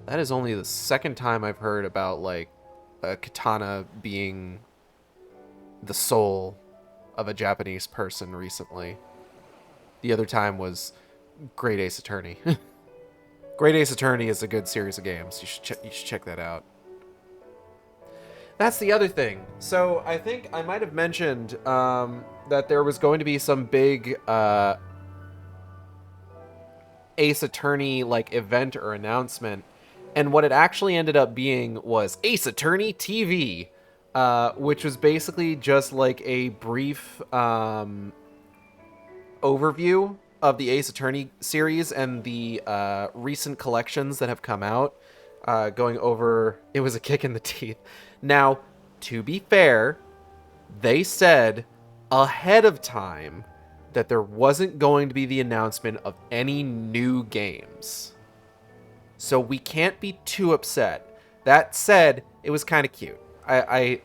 That is only the second time I've heard about, like, a katana being the soul of a Japanese person recently. The other time was Great Ace Attorney. Great Ace Attorney is a good series of games. You should check that out. That's the other thing. So I think I might have mentioned that there was going to be some big Ace Attorney like event or announcement, and what it actually ended up being was Ace Attorney TV, which was basically just like a brief overview of the Ace Attorney series and the recent collections that have come out, going over. It was a kick in the teeth. Now, to be fair, they said ahead of time that there wasn't going to be the announcement of any new games. So we can't be too upset. That said, it was kind of cute. I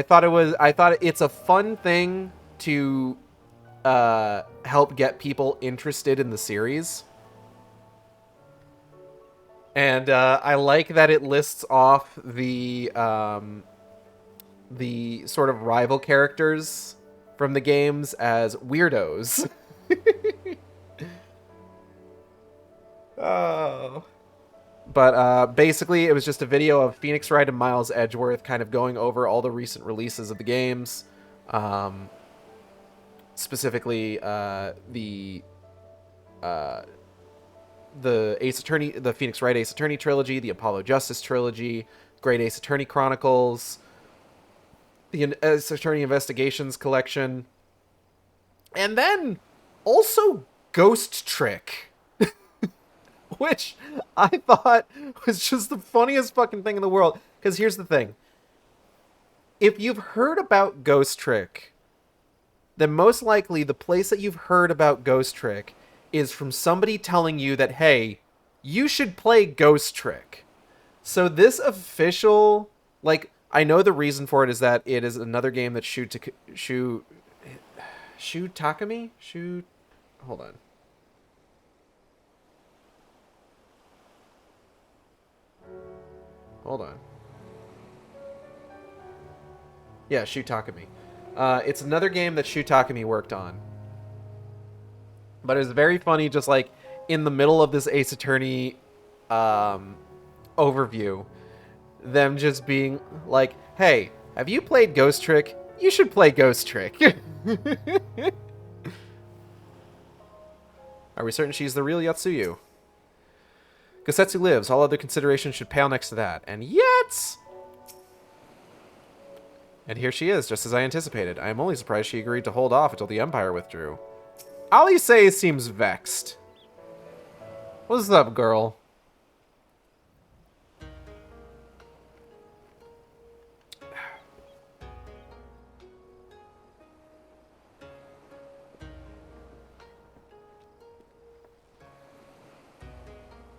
thought it's a fun thing to help get people interested in the series. And I like that it lists off the sort of rival characters from the games as weirdos. Oh. But basically, it was just a video of Phoenix Wright and Miles Edgeworth kind of going over all the recent releases of the games. Specifically, the Ace Attorney, the Phoenix Wright Ace Attorney trilogy, the Apollo Justice trilogy, Great Ace Attorney Chronicles, the Ace Attorney Investigations collection, and then also Ghost Trick. Which I thought was just the funniest fucking thing in the world. Because here's the thing. If you've heard about Ghost Trick, then most likely the place that you've heard about Ghost Trick is from somebody telling you that, hey, you should play Ghost Trick. So this official, like, I know the reason for it is that it is another game that hold on. Hold on. Yeah, Shu Takumi. It's another game that Shu Takumi worked on. But it was very funny, just like in the middle of this Ace Attorney overview, them just being like, hey, have you played Ghost Trick? You should play Ghost Trick. Are we certain she's the real Yotsuyu? Gosetsu lives. All other considerations should pale next to that. And yet... And here she is, just as I anticipated. I am only surprised she agreed to hold off until the Empire withdrew. Alise seems vexed. What's up, girl?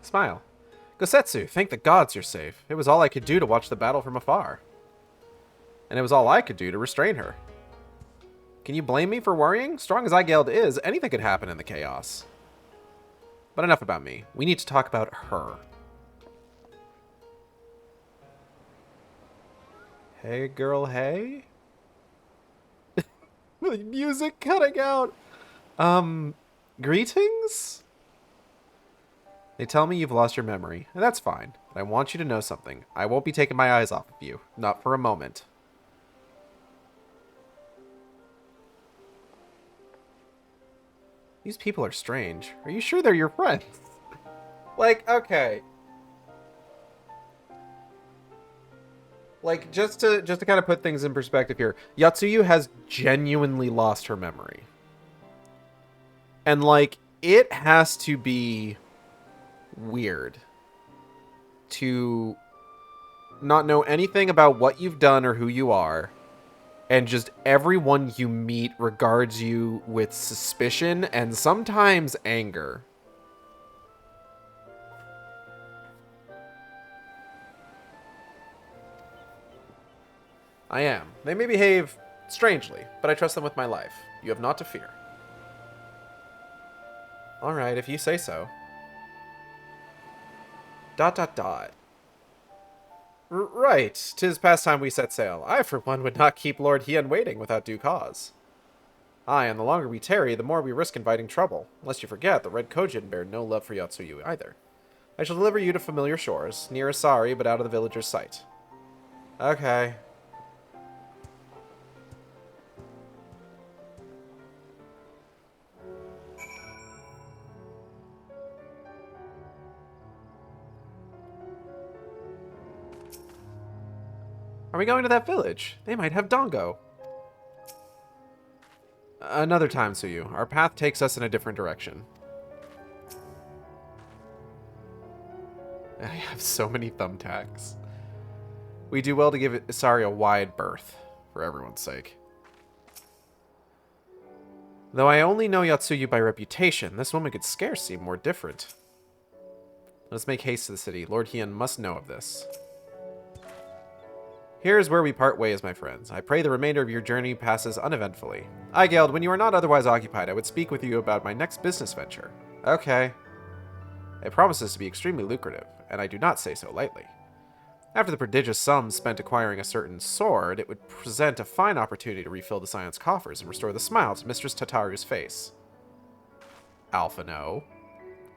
Smile. Gosetsu, thank the gods you're safe. It was all I could do to watch the battle from afar. and it was all I could do to restrain her. Can you blame me for worrying? Strong as Igeld is, anything could happen in the chaos. But enough about me. We need to talk about her. Hey, girl, hey? Music cutting out. Greetings? They tell me you've lost your memory, and that's fine. But I want you to know something. I won't be taking my eyes off of you. Not for a moment. These people are strange. Are you sure they're your friends? Like, okay. Like, just to kind of put things in perspective here, Yotsuyu has genuinely lost her memory. And, like, it has to be weird to not know anything about what you've done or who you are, and just everyone you meet regards you with suspicion and sometimes anger. I am. They may behave strangely, but I trust them with my life. You have naught to fear. Alright, if you say so. ... Right, 'tis past time we set sail. I, for one, would not keep Lord Hien waiting without due cause. Aye, and the longer we tarry, the more we risk inviting trouble. Lest you forget, the Red Kojin bear no love for Yotsuyu either. I shall deliver you to familiar shores, near Asari, but out of the villager's sight. Okay. Are we going to that village? They might have Dongo. Another time, Suyu. Our path takes us in a different direction. I have so many thumbtacks. We do well to give Isari a wide berth, for everyone's sake. Though I only know Yotsuyu by reputation, this woman could scarce seem more different. Let's make haste to the city. Lord Hien must know of this. Here is where we part ways, my friends. I pray the remainder of your journey passes uneventfully. Igeld, when you are not otherwise occupied, I would speak with you about my next business venture. Okay. It promises to be extremely lucrative, and I do not say so lightly. After the prodigious sums spent acquiring a certain sword, it would present a fine opportunity to refill the Scion's coffers and restore the smile to Mistress Tataru's face. Alpha no.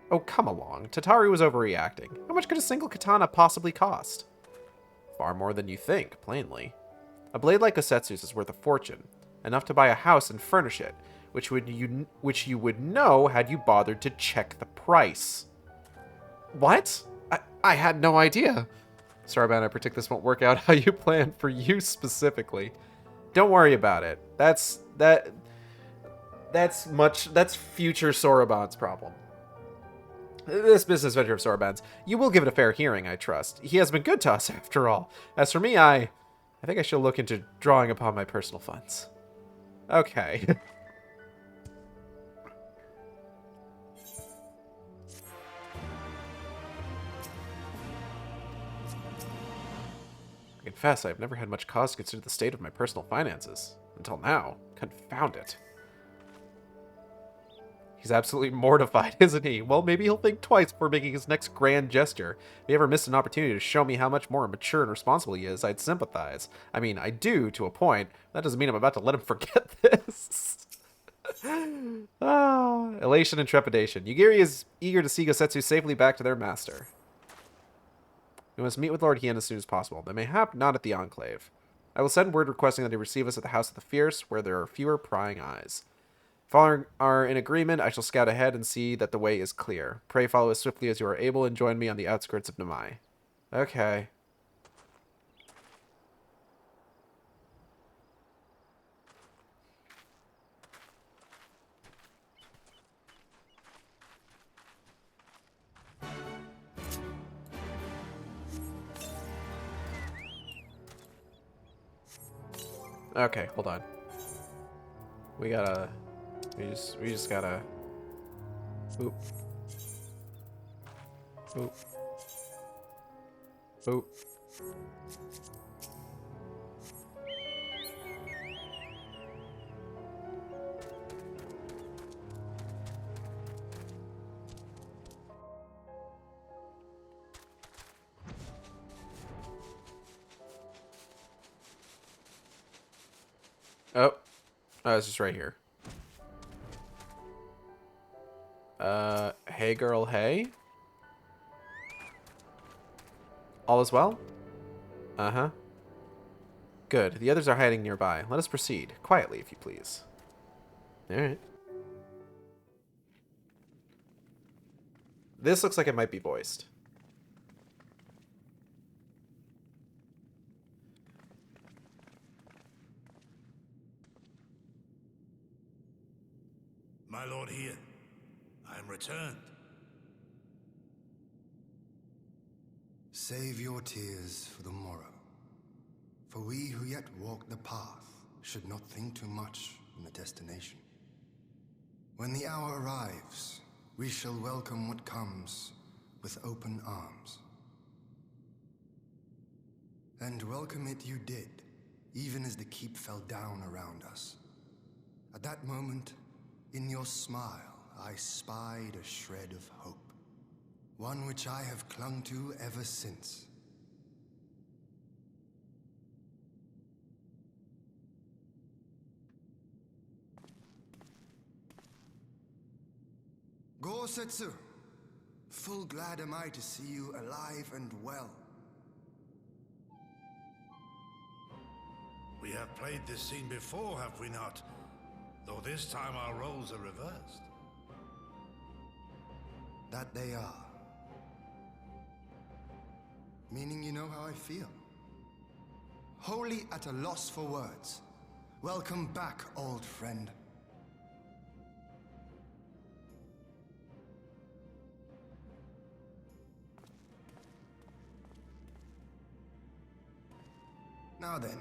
Oh, come along. Tataru was overreacting. How much could a single katana possibly cost? Far more than you think, plainly. A blade like Osetsu's is worth a fortune, enough to buy a house and furnish it, which you would know had you bothered to check the price. What? I had no idea. Soroban, I predict this won't work out how you plan for you specifically. Don't worry about it. That's future Soroban's problem. This business venture of Soroban's, you will give it a fair hearing, I trust. He has been good to us, after all. As for me, I think I shall look into drawing upon my personal funds. Okay. I confess, I have never had much cause to consider the state of my personal finances. Until now. Confound it. He's absolutely mortified, isn't he? Well, maybe he'll think twice before making his next grand gesture. If he ever missed an opportunity to show me how much more mature and responsible he is, I'd sympathize. I mean, I do, to a point. That doesn't mean I'm about to let him forget this. Elation and trepidation. Yugiri is eager to see Gosetsu safely back to their master. We must meet with Lord Hien as soon as possible, but mayhap not at the Enclave. I will send word requesting that he receive us at the House of the Fierce, where there are fewer prying eyes. If all are in agreement, I shall scout ahead and see that the way is clear. Pray follow as swiftly as you are able and join me on the outskirts of Namai. Okay. Okay, hold on. We just gotta... Oop. Oop. Oop. Oh, it's just right here. Hey girl, hey. All is well? Uh-huh. Good. The others are hiding nearby. Let us proceed. Quietly, if you please. Alright. This looks like it might be voiced. My lord here, I am returned. Save your tears for the morrow. For we who yet walk the path should not think too much on the destination. When the hour arrives, we shall welcome what comes with open arms. And welcome it you did, even as the keep fell down around us. At that moment, in your smile, I spied a shred of hope. One which I have clung to ever since. Gorsetsu, full glad am I to see you alive and well. We have played this scene before, have we not? Though this time our roles are reversed. That they are. Meaning you know how I feel. Wholly at a loss for words. Welcome back, old friend. Now then,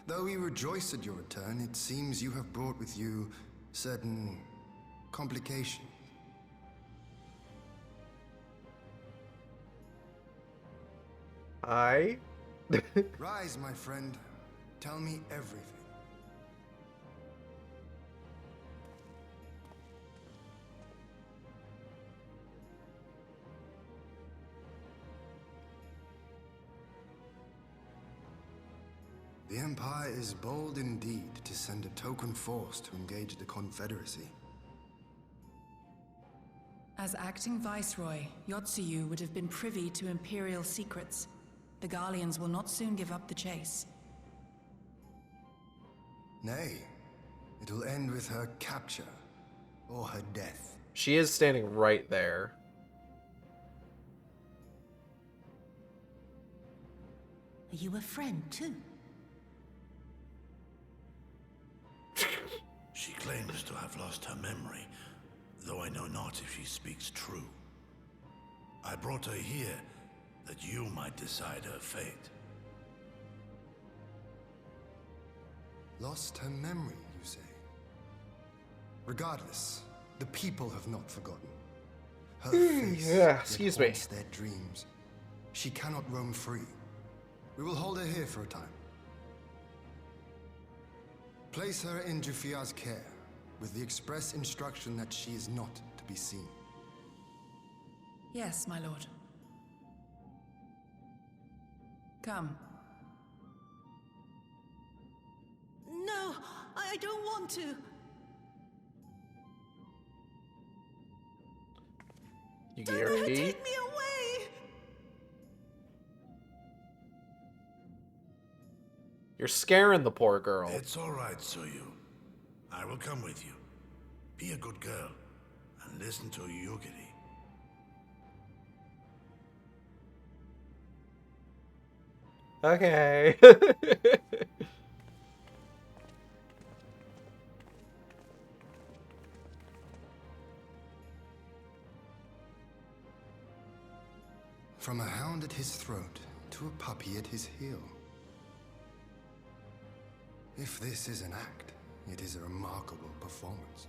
though we rejoice at your return, it seems you have brought with you certain complications. Rise, my friend. Tell me everything. The Empire is bold indeed to send a token force to engage the Confederacy. As acting Viceroy, Yotsuyu would have been privy to Imperial secrets. The Garleans will not soon give up the chase. Nay, it will end with her capture, or her death. She is standing right there. Are you a friend, too? She claims to have lost her memory, though I know not if she speaks true. I brought her here that you might decide her fate. Lost her memory, you say? Regardless, the people have not forgotten. Her face excuse me. haunts their dreams. She cannot roam free. We will hold her here for a time. Place her in Jufia's care, with the express instruction that she is not to be seen. Yes, my lord. Come. No, I don't want to. Yuri. Take me away! You're scaring the poor girl. It's all right, Suyu. I will come with you. Be a good girl and listen to Yugiri. Okay. From a hound at his throat to a puppy at his heel. If this is an act, it is a remarkable performance.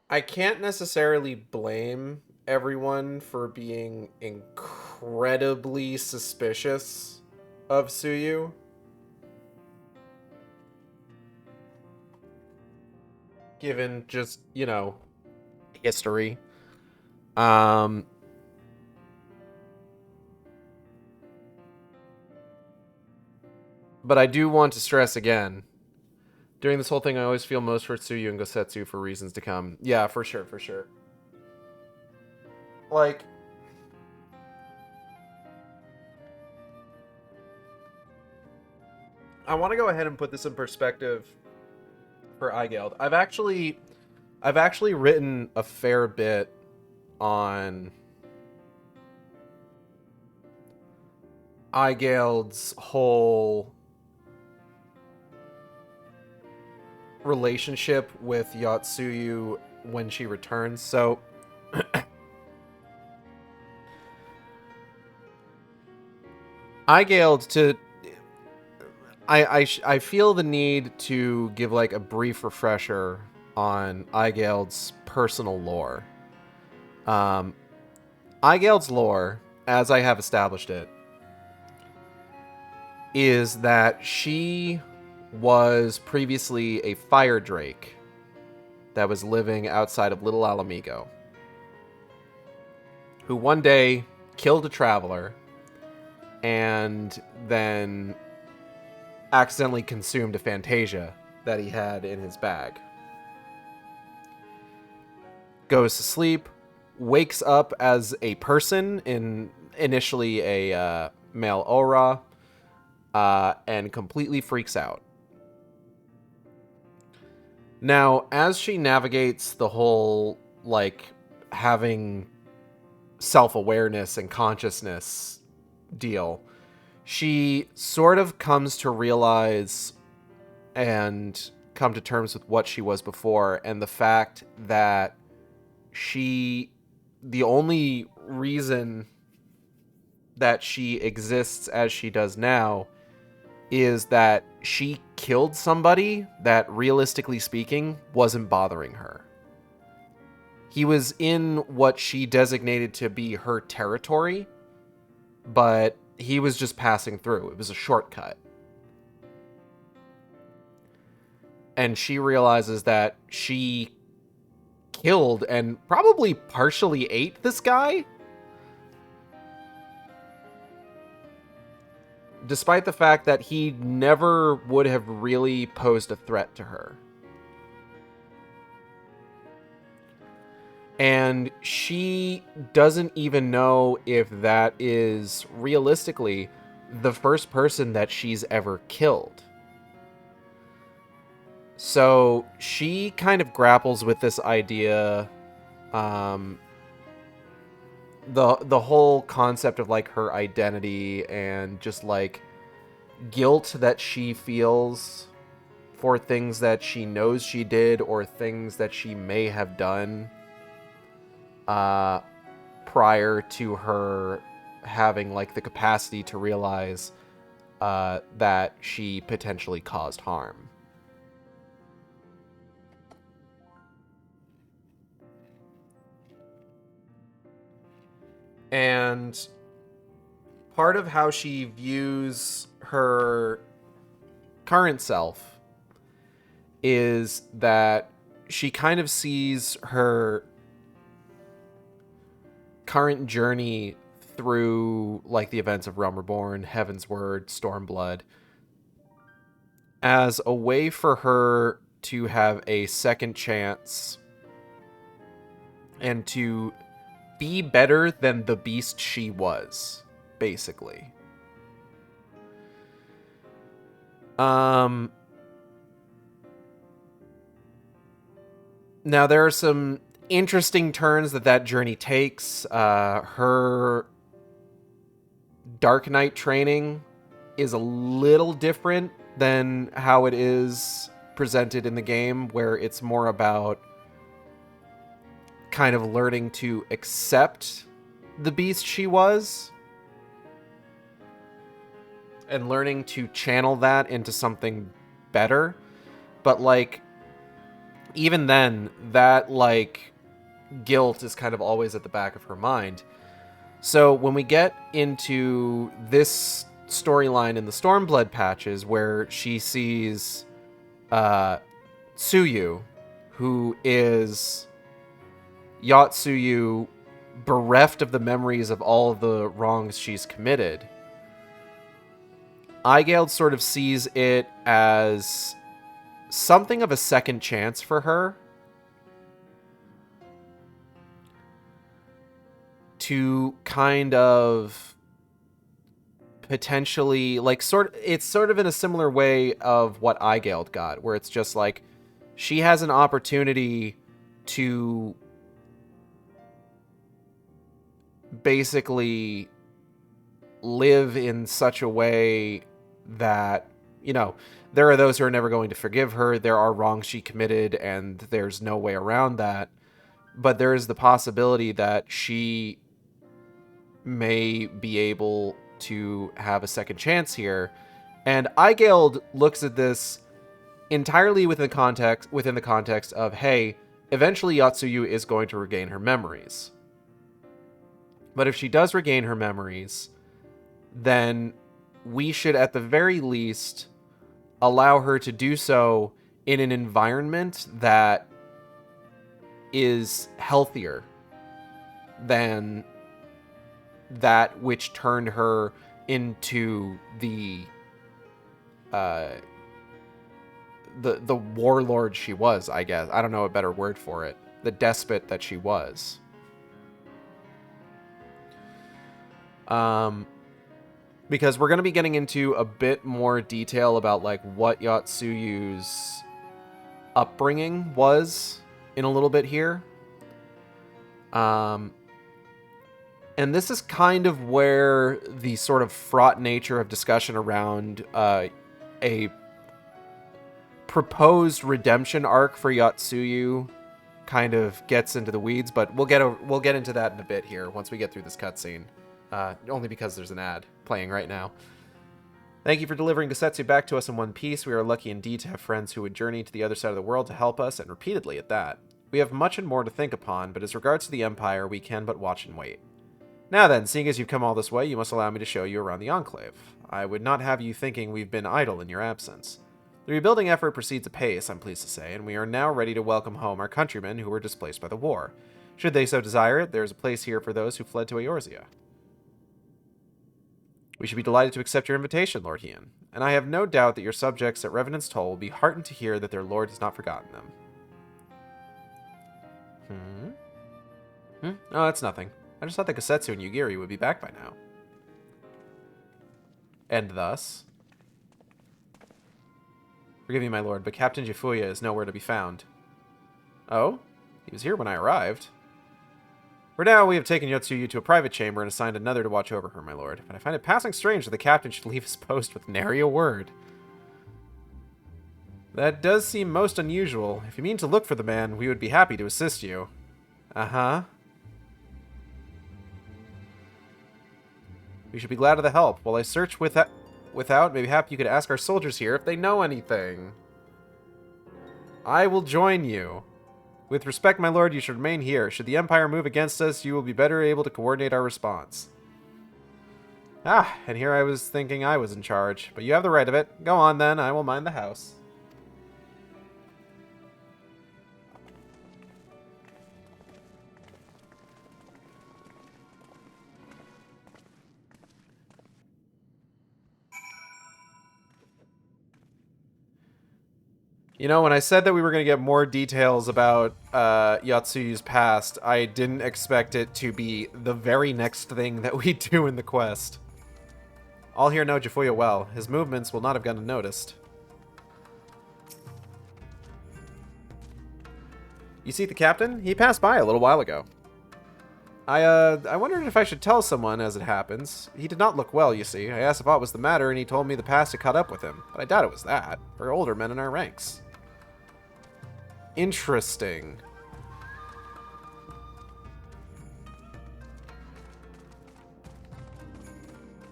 I can't necessarily blame everyone for being incredibly suspicious of Suyu. Given just, you know, history. But I do want to stress again, during this whole thing, I always feel most for Tsuyu and Gosetsu for reasons to come. Yeah, for sure, for sure. Like, I want to go ahead and put this in perspective for Eigeld. I've actually written a fair bit on Eigeld's whole relationship with Yotsuyu when she returns. So Eigeld, to I feel the need to give like a brief refresher on Eigeld's personal lore. Eigeld's lore, as I have established it, is that she was previously a fire drake that was living outside of Little Alamigo, who one day killed a traveler and then accidentally consumed a Fantasia that he had in his bag. Goes to sleep, wakes up as a person, initially a male aura, and completely freaks out. Now, as she navigates the whole, like, having self-awareness and consciousness deal, she sort of comes to realize and come to terms with what she was before, and the fact that the only reason that she exists as she does now is that she killed somebody that, realistically speaking, wasn't bothering her. He was in what she designated to be her territory, but he was just passing through. It was a shortcut. And she realizes that she killed and probably partially ate this guy, despite the fact that he never would have really posed a threat to her. And she doesn't even know if that is realistically the first person that she's ever killed. So she kind of grapples with this idea, the whole concept of like her identity and just like guilt that she feels for things that she knows she did or things that she may have done prior to her having like the capacity to realize that she potentially caused harm. And part of how she views her current self is that she kind of sees her current journey through like the events of Realm Reborn, Heaven's Word, Stormblood, as a way for her to have a second chance and to be better than the beast she was, basically. Now there are some interesting turns that journey takes. Her Dark Knight training is a little different than how it is presented in the game, where it's more about kind of learning to accept the beast she was and learning to channel that into something better. But like, even then, that like guilt is kind of always at the back of her mind. So when we get into this storyline in the Stormblood patches, where she sees Tsuyu, who is Yotsuyu, bereft of the memories of all of the wrongs she's committed, Aigeld sort of sees it as something of a second chance for her to kind of potentially, like, it's sort of in a similar way of what Aigeld got, where it's just like she has an opportunity to basically live in such a way that, you know, there are those who are never going to forgive her. There are wrongs she committed, and there's no way around that. But there is the possibility that she may be able to have a second chance here. And Aigeld looks at this entirely within the context of, hey, eventually Yotsuyu is going to regain her memories. But if she does regain her memories, then we should at the very least allow her to do so in an environment that is healthier than that which turned her into the warlord she was, I guess. I don't know a better word for it. The despot that she was. Because we're going to be getting into a bit more detail about, like, what Yotsuyu's upbringing was in a little bit here. And this is kind of where the sort of fraught nature of discussion around a proposed redemption arc for Yotsuyu kind of gets into the weeds, but we'll get into that in a bit here once we get through this cutscene. Only because there's an ad playing right now. Thank you for delivering Gosetsu back to us in one piece. We are lucky indeed to have friends who would journey to the other side of the world to help us, and repeatedly at that. We have much and more to think upon, but as regards to the Empire, we can but watch and wait. Now then, seeing as you've come all this way, you must allow me to show you around the Enclave. I would not have you thinking we've been idle in your absence. The rebuilding effort proceeds apace, I'm pleased to say, and we are now ready to welcome home our countrymen who were displaced by the war. Should they so desire it, there is a place here for those who fled to Eorzea. We should be delighted to accept your invitation, Lord Hien, and I have no doubt that your subjects at Revenant's Toll will be heartened to hear that their lord has not forgotten them. Oh, that's nothing. I just thought that Gosetsu and Yugiri would be back by now. And thus... Forgive me, my lord, but Captain Jifuya is nowhere to be found. Oh? He was here when I arrived. For now, we have taken Yotsuyu to a private chamber and assigned another to watch over her, my lord. But I find it passing strange that the captain should leave his post with nary a word. That does seem most unusual. If you mean to look for the man, we would be happy to assist you. Uh-huh. We should be glad of the help. While I search without, maybe happy you could ask our soldiers here if they know anything. I will join you. With respect, my lord, you should remain here. Should the Empire move against us, you will be better able to coordinate our response. Ah, and here I was thinking I was in charge. But you have the right of it. Go on, then. I will mind the house. You know, when I said that we were going to get more details about Yatsuyu's past, I didn't expect it to be the very next thing that we do in the quest. All here know Jifuya well. His movements will not have gone unnoticed. You see the captain? He passed by a little while ago. I wondered if I should tell someone as it happens. He did not look well, you see. I asked if what was the matter, and he told me the past had caught up with him. But I doubt it was that. We're older men in our ranks. Interesting.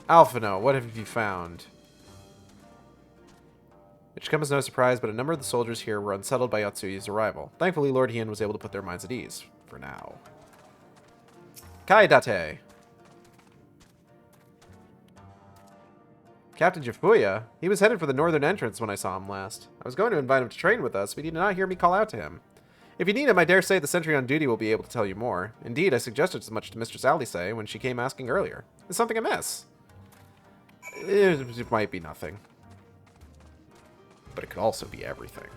Alphino, what have you found? It should come as no surprise, but a number of the soldiers here were unsettled by Yatsuyu's arrival. Thankfully, Lord Hien was able to put their minds at ease. For now. Kaidate! Captain Jifuya? He was headed for the northern entrance when I saw him last. I was going to invite him to train with us, but he did not hear me call out to him. If you need him, I dare say the sentry on duty will be able to tell you more. Indeed, I suggested as much to Mistress Alise when she came asking earlier. Is something amiss? It might be nothing. But it could also be everything.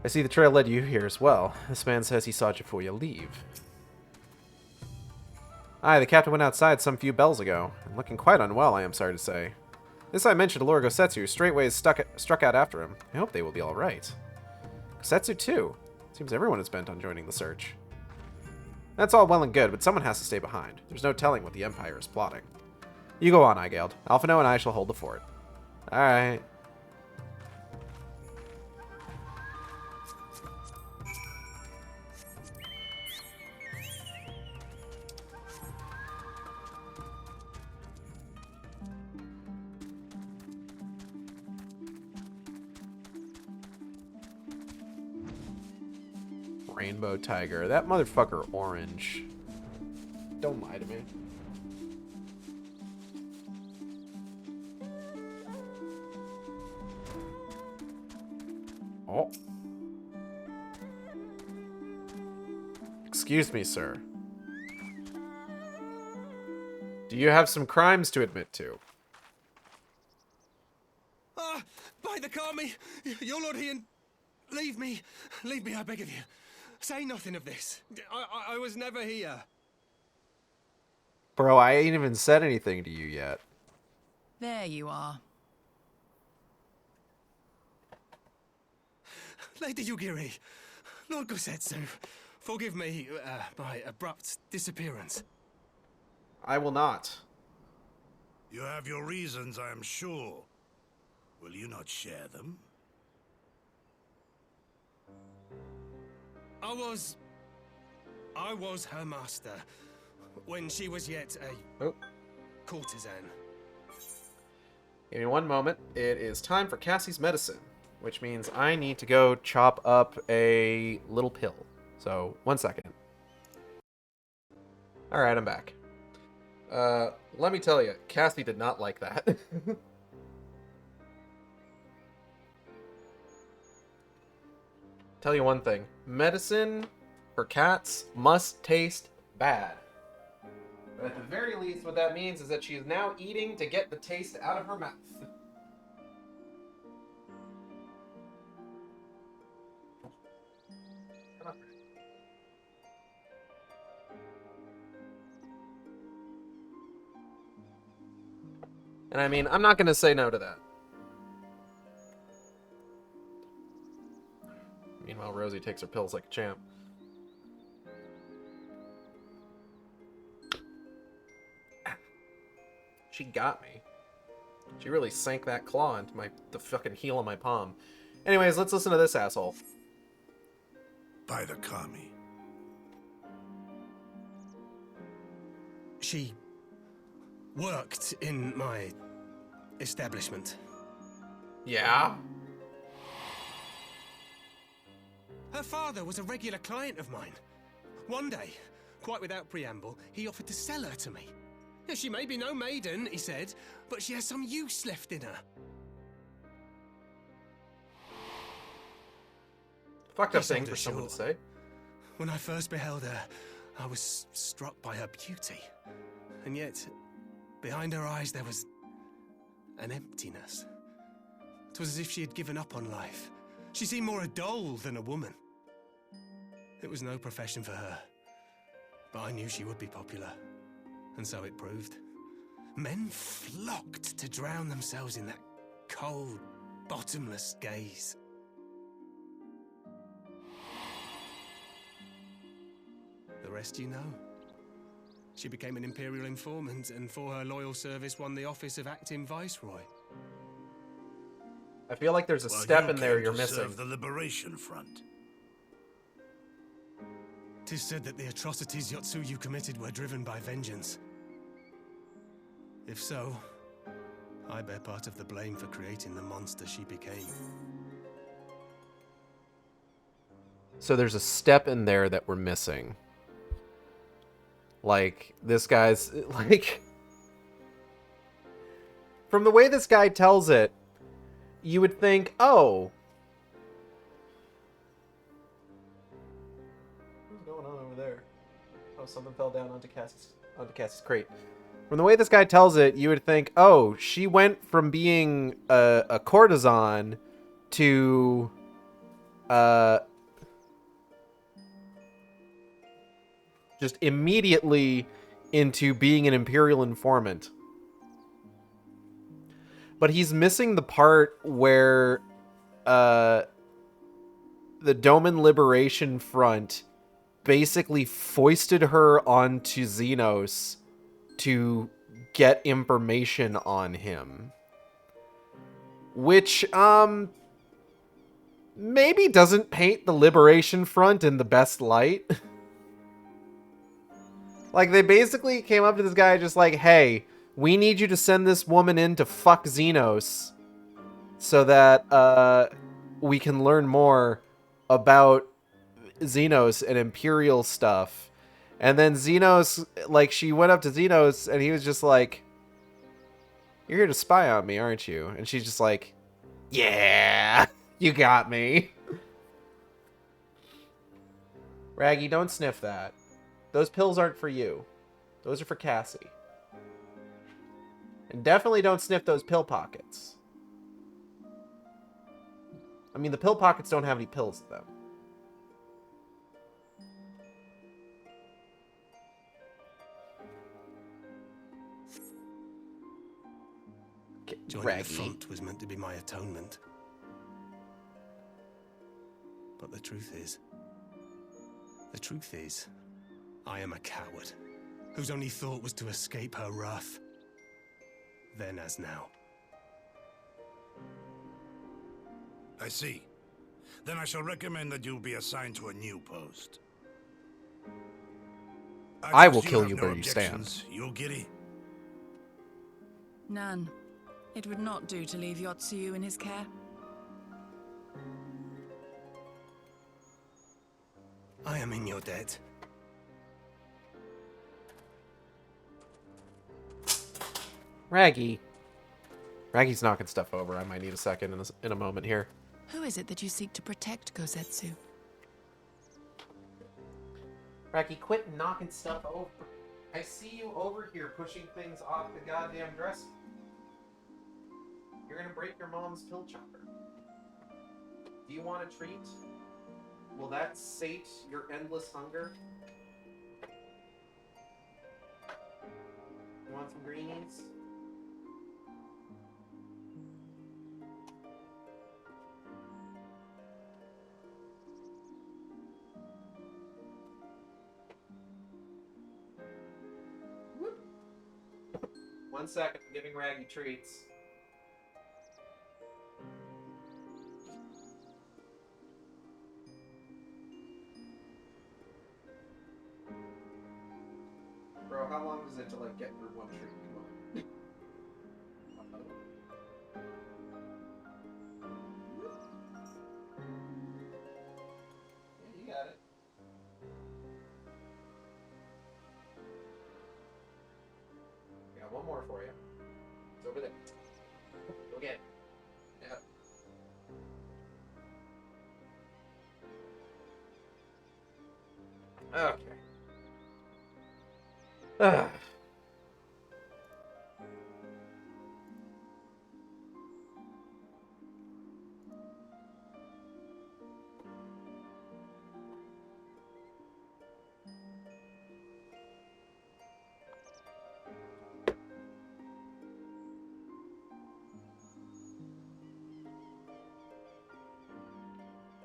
I see the trail led you here as well. This man says he saw you before you leave. Aye, the captain went outside some few bells ago, and looking quite unwell, I am sorry to say. This I mentioned to Lord Gosetsu, who straightway struck out after him. I hope they will be alright. Gosetsu too. Seems everyone is bent on joining the search. That's all well and good, but someone has to stay behind. There's no telling what the Empire is plotting. You go on, Igeld. Alphino and I shall hold the fort. Alright. Rainbow Tiger. That motherfucker orange. Don't lie to me. Oh. Excuse me, sir. Do you have some crimes to admit to? Ah, by the Kami, your Lord Ian, leave me, I beg of you. Say nothing of this. I was never here. Bro, I ain't even said anything to you yet. There you are. Lady Yugiri, Lord Gosetsu, forgive me my abrupt disappearance. I will not. You have your reasons, I am sure. Will you not share them? I was her master when she was yet a courtesan. Give me one moment. It is time for Cassie's medicine, which means I need to go chop up a little pill. So, 1 second. Alright, I'm back. Let me tell you, Cassie did not like that. Tell you one thing. Medicine for cats must taste bad. But at the very least, what that means is that she is now eating to get the taste out of her mouth. Come on. And I mean, I'm not going to say no to that. Meanwhile, Rosie takes her pills like a champ. She got me. She really sank that claw into the fucking heel of my palm. Anyways, let's listen to this asshole. By the Kami. She worked in my establishment. Yeah? Her father was a regular client of mine. One day, quite without preamble, he offered to sell her to me. Yeah, she may be no maiden, he said, but she has some use left in her. Fucked up thing for someone to say. When I first beheld her, I was struck by her beauty. And yet, behind her eyes there was an emptiness. It was as if she had given up on life. She seemed more a doll than a woman. It was no profession for her, but I knew she would be popular, and so it proved. Men flocked to drown themselves in that cold, bottomless gaze. The rest you know. She became an imperial informant, and for her loyal service won the office of acting viceroy. I feel like there's a step in there you're missing. Serve the Liberation Front. 'Tis said that the atrocities Yotsuyu committed were driven by vengeance. If so, I bear part of the blame for creating the monster she became. So there's a step in there that we're missing. Like, this guy's, like... From the way this guy tells it, you would think, oh, what's going on over there? Oh, something fell down onto Cassie's crate. From the way this guy tells it, you would think, oh, she went from being a courtesan to just immediately into being an Imperial informant. But he's missing the part where the Doman Liberation Front basically foisted her onto Xenos to get information on him. Which, maybe doesn't paint the Liberation Front in the best light. Like, they basically came up to this guy just like, hey, we need you to send this woman in to fuck Xenos so that, we can learn more about Xenos and Imperial stuff. And then Xenos, like, she went up to Xenos and he was just like, you're here to spy on me, aren't you? And she's just like, yeah, you got me. Raggy, don't sniff that. Those pills aren't for you. Those are for Cassie. And definitely don't sniff those pill pockets. I mean, the pill pockets don't have any pills in them. Joining the front was meant to be my atonement. But the truth is, I am a coward, whose only thought was to escape her wrath. Then as now. I see. Then I shall recommend that you be assigned to a new post. I will trust kill have you no where you stand. objections, you, Giddy? None. It would not do to leave Yotsuyu in his care. I am in your debt. Raggy. Raggy's knocking stuff over. I might need a second in a moment here. Who is it that you seek to protect, Gosetsu? Raggy, quit knocking stuff over. I see you over here pushing things off the goddamn dresser. You're gonna break your mom's pill chopper. Do you want a treat? Will that sate your endless hunger? You want some greenies? Whoop. 1 second, I'm giving Raggy treats. Bro, how long does it to like get through one treat? Come on. Yeah, you got it. I got one more for you. It's over there. Go get it. Yep. Okay. Ugh.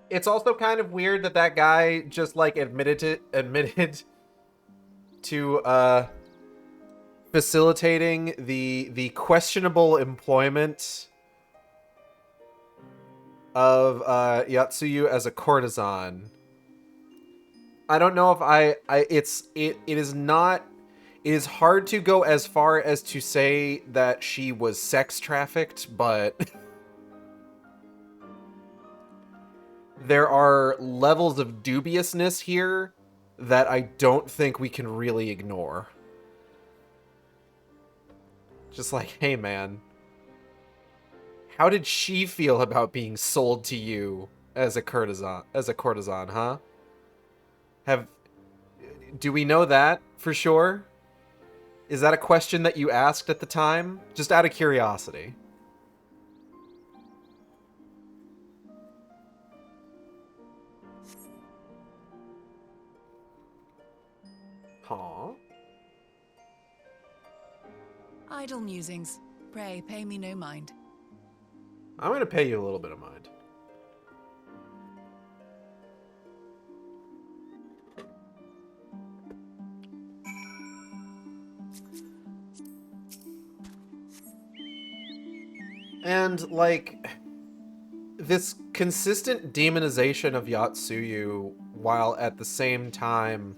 It's also kind of weird that that guy just like admitted to facilitating the questionable employment of Yotsuyu as a courtesan. I don't know if it is hard to go as far as to say that she was sex trafficked, but there are levels of dubiousness here that I don't think we can really ignore. Just like, hey man, How did she feel about being sold to you as a courtesan? Huh? Do we know that for sure? Is that a question that you asked at the time? Just out of curiosity. Huh? Idle musings. Pray, pay me no mind. I'm gonna pay you a little bit of mind. And, like, this consistent demonization of Yotsuyu, while at the same time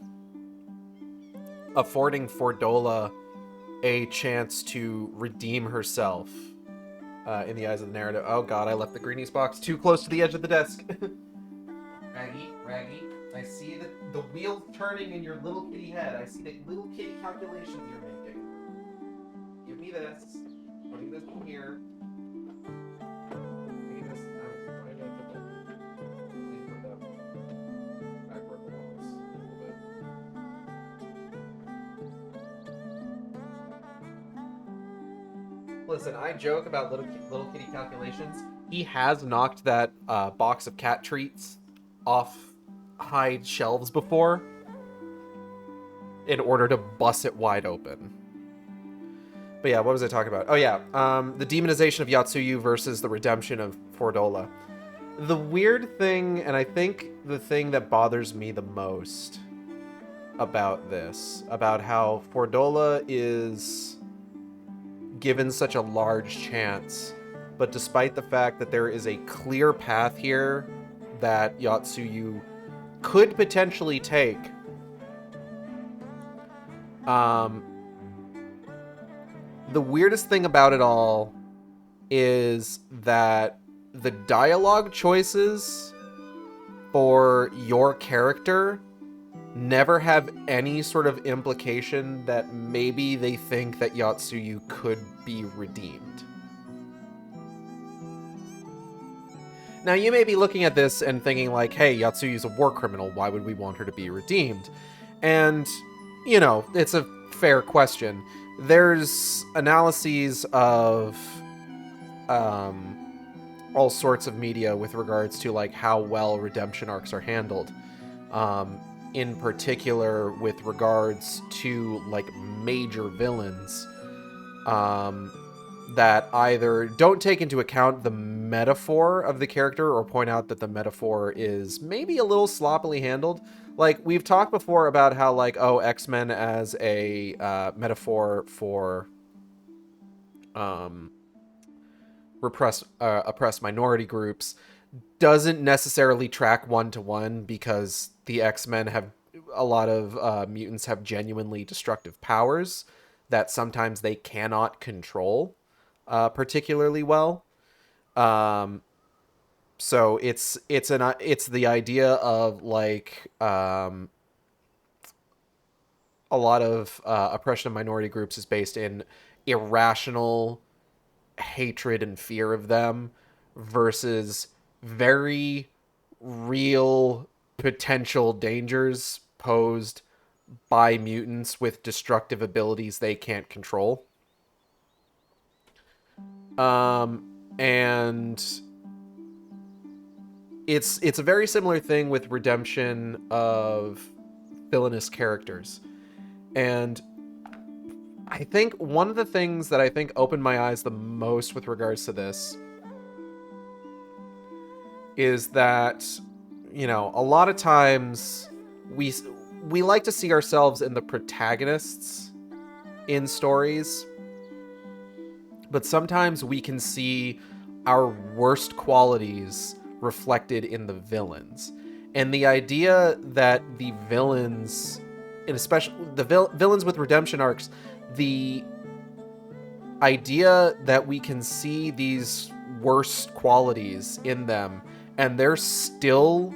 affording Fordola a chance to redeem herself in the eyes of the narrative. Oh god, I left the greenies box too close to the edge of the desk. Raggy, I see the wheels turning in your little kitty head. I see the little kitty calculations you're making. Give me this. Putting this in here. Listen, I joke about little kitty calculations. He has knocked that box of cat treats off high shelves before in order to bust it wide open. But yeah, what was I talking about? Oh yeah, the demonization of Yotsuyu versus the redemption of Fordola. The weird thing, and I think the thing that bothers me the most about this, about how Fordola is given such a large chance, but despite the fact that there is a clear path here that Yotsuyu could potentially take, the weirdest thing about it all is that the dialogue choices for your character never have any sort of implication that maybe they think that Yotsuyu could be redeemed. Now, you may be looking at this and thinking like, hey, Yatsuyu's a war criminal, why would we want her to be redeemed? And, you know, it's a fair question. There's analyses of all sorts of media with regards to like how well redemption arcs are handled. In particular with regards to like major villains that either don't take into account the metaphor of the character or point out that the metaphor is maybe a little sloppily handled. Like, we've talked before about how, like, oh, X-Men as a metaphor for oppressed minority groups doesn't necessarily track one-to-one because the X-Men have, a lot of mutants have genuinely destructive powers that sometimes they cannot control particularly well. So it's the idea of like a lot of oppression of minority groups is based in irrational hatred and fear of them versus very real potential dangers posed by mutants with destructive abilities they can't control. And it's a very similar thing with redemption of villainous characters. And I think one of the things that I think opened my eyes the most with regards to this is that, you know, a lot of times we like to see ourselves in the protagonists in stories, but sometimes we can see our worst qualities reflected in the villains. And the idea that the villains, and especially the villains with redemption arcs, the idea that we can see these worst qualities in them and they're still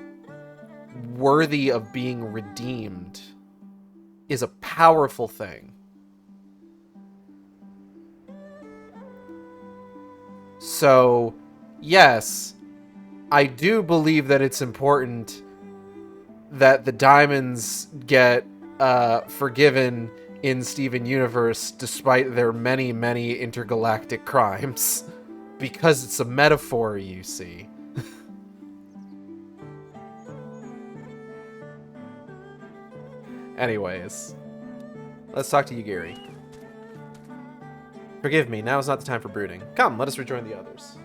worthy of being redeemed is a powerful thing. So, yes, I do believe that it's important that the diamonds get forgiven in Steven Universe despite their many, many intergalactic crimes. Because it's a metaphor, you see. Anyways, let's talk to Yugiri. Forgive me, now is not the time for brooding. Come, let us rejoin the others.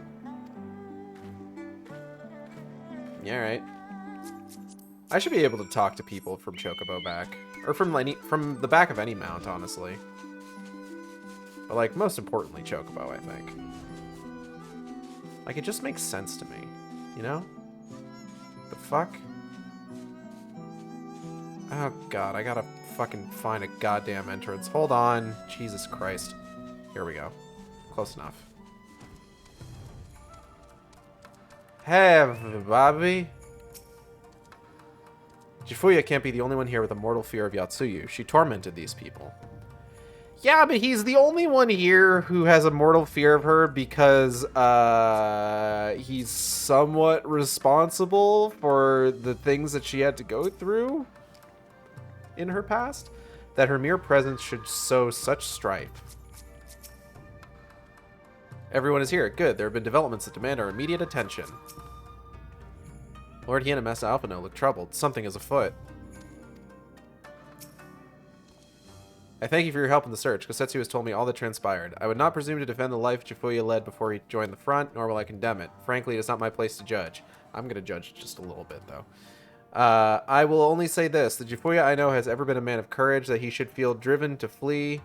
Yeah, right. I should be able to talk to people from Chocobo back. Or from the back of any mount, honestly. But, like, most importantly, Chocobo, I think. Like, it just makes sense to me. You know? The fuck? Oh, God, I gotta fucking find a goddamn entrance. Hold on. Jesus Christ. Here we go. Close enough. Hey, Bobby. Jifuya can't be the only one here with a mortal fear of Yotsuyu. She tormented these people. Yeah, but he's the only one here who has a mortal fear of her because he's somewhat responsible for the things that she had to go through in her past. That her mere presence should sow such strife. Everyone is here. Good. There have been developments that demand our immediate attention. Lord Hien and Master Alphino look troubled. Something is afoot. I thank you for your help in the search. Gosetsu has told me all that transpired. I would not presume to defend the life Jifuya led before he joined the front, nor will I condemn it. Frankly, it is not my place to judge. I'm going to judge just a little bit, though. I will only say this. The Jifuya I know has ever been a man of courage. That he should feel driven to flee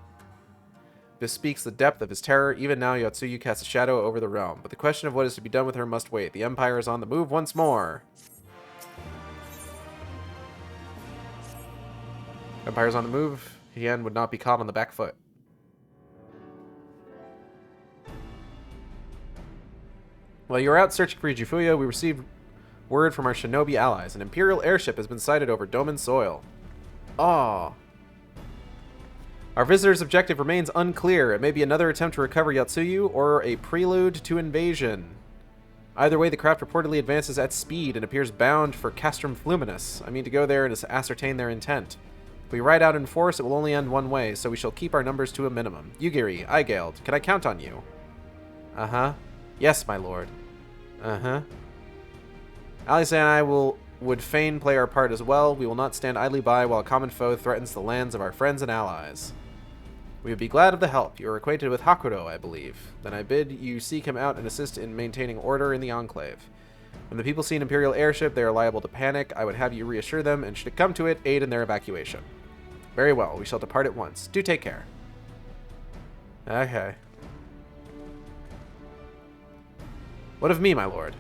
bespeaks the depth of his terror. Even now, Yotsuyu casts a shadow over the realm. But the question of what is to be done with her must wait. The Empire is on the move once more. Empire's on the move. Hien would not be caught on the back foot. While you were out searching for Jifuya, we received word from our shinobi allies. An Imperial airship has been sighted over Doman soil. Aww. Our visitor's objective remains unclear. It may be another attempt to recover Yotsuyu or a prelude to invasion. Either way, the craft reportedly advances at speed and appears bound for Castrum Fluminus. I mean to go there and ascertain their intent. If we ride out in force, it will only end one way, so we shall keep our numbers to a minimum. Yugiri, Eigeld, can I count on you? Uh-huh. Yes, my lord. Uh-huh. Alice and I would fain play our part as well. We will not stand idly by while a common foe threatens the lands of our friends and allies. We would be glad of the help. You are acquainted with Hakuro, I believe. Then I bid you seek him out and assist in maintaining order in the Enclave. When the people see an Imperial airship, they are liable to panic. I would have you reassure them, and should it come to it, aid in their evacuation. Very well. We shall depart at once. Do take care. Okay. What of me, my lord?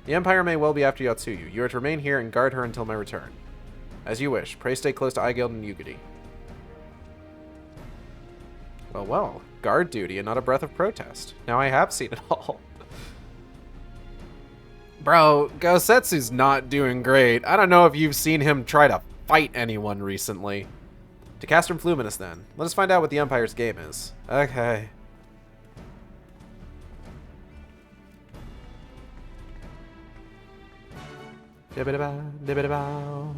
The Empire may well be after Yotsuyu. You are to remain here and guard her until my return. As you wish. Pray stay close to Eigeld and Yugiri. Well, well. Guard duty and not a breath of protest. Now I have seen it all. Bro, Gosetsu's not doing great. I don't know if you've seen him try to fight anyone recently. To Castrum Fluminus, then. Let us find out what the Empire's game is. Okay. Dibba-dibba, dibba-dibba.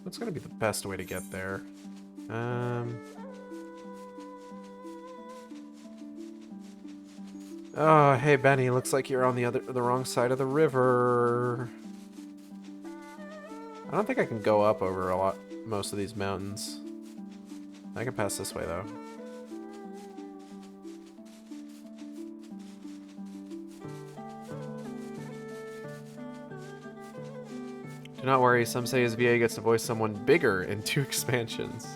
What's gonna be the best way to get there? Oh, hey Benny, looks like you're on the wrong side of the river. I don't think I can go up over most of these mountains. I can pass this way though. Do not worry, some say his VA gets to voice someone bigger in 2 expansions.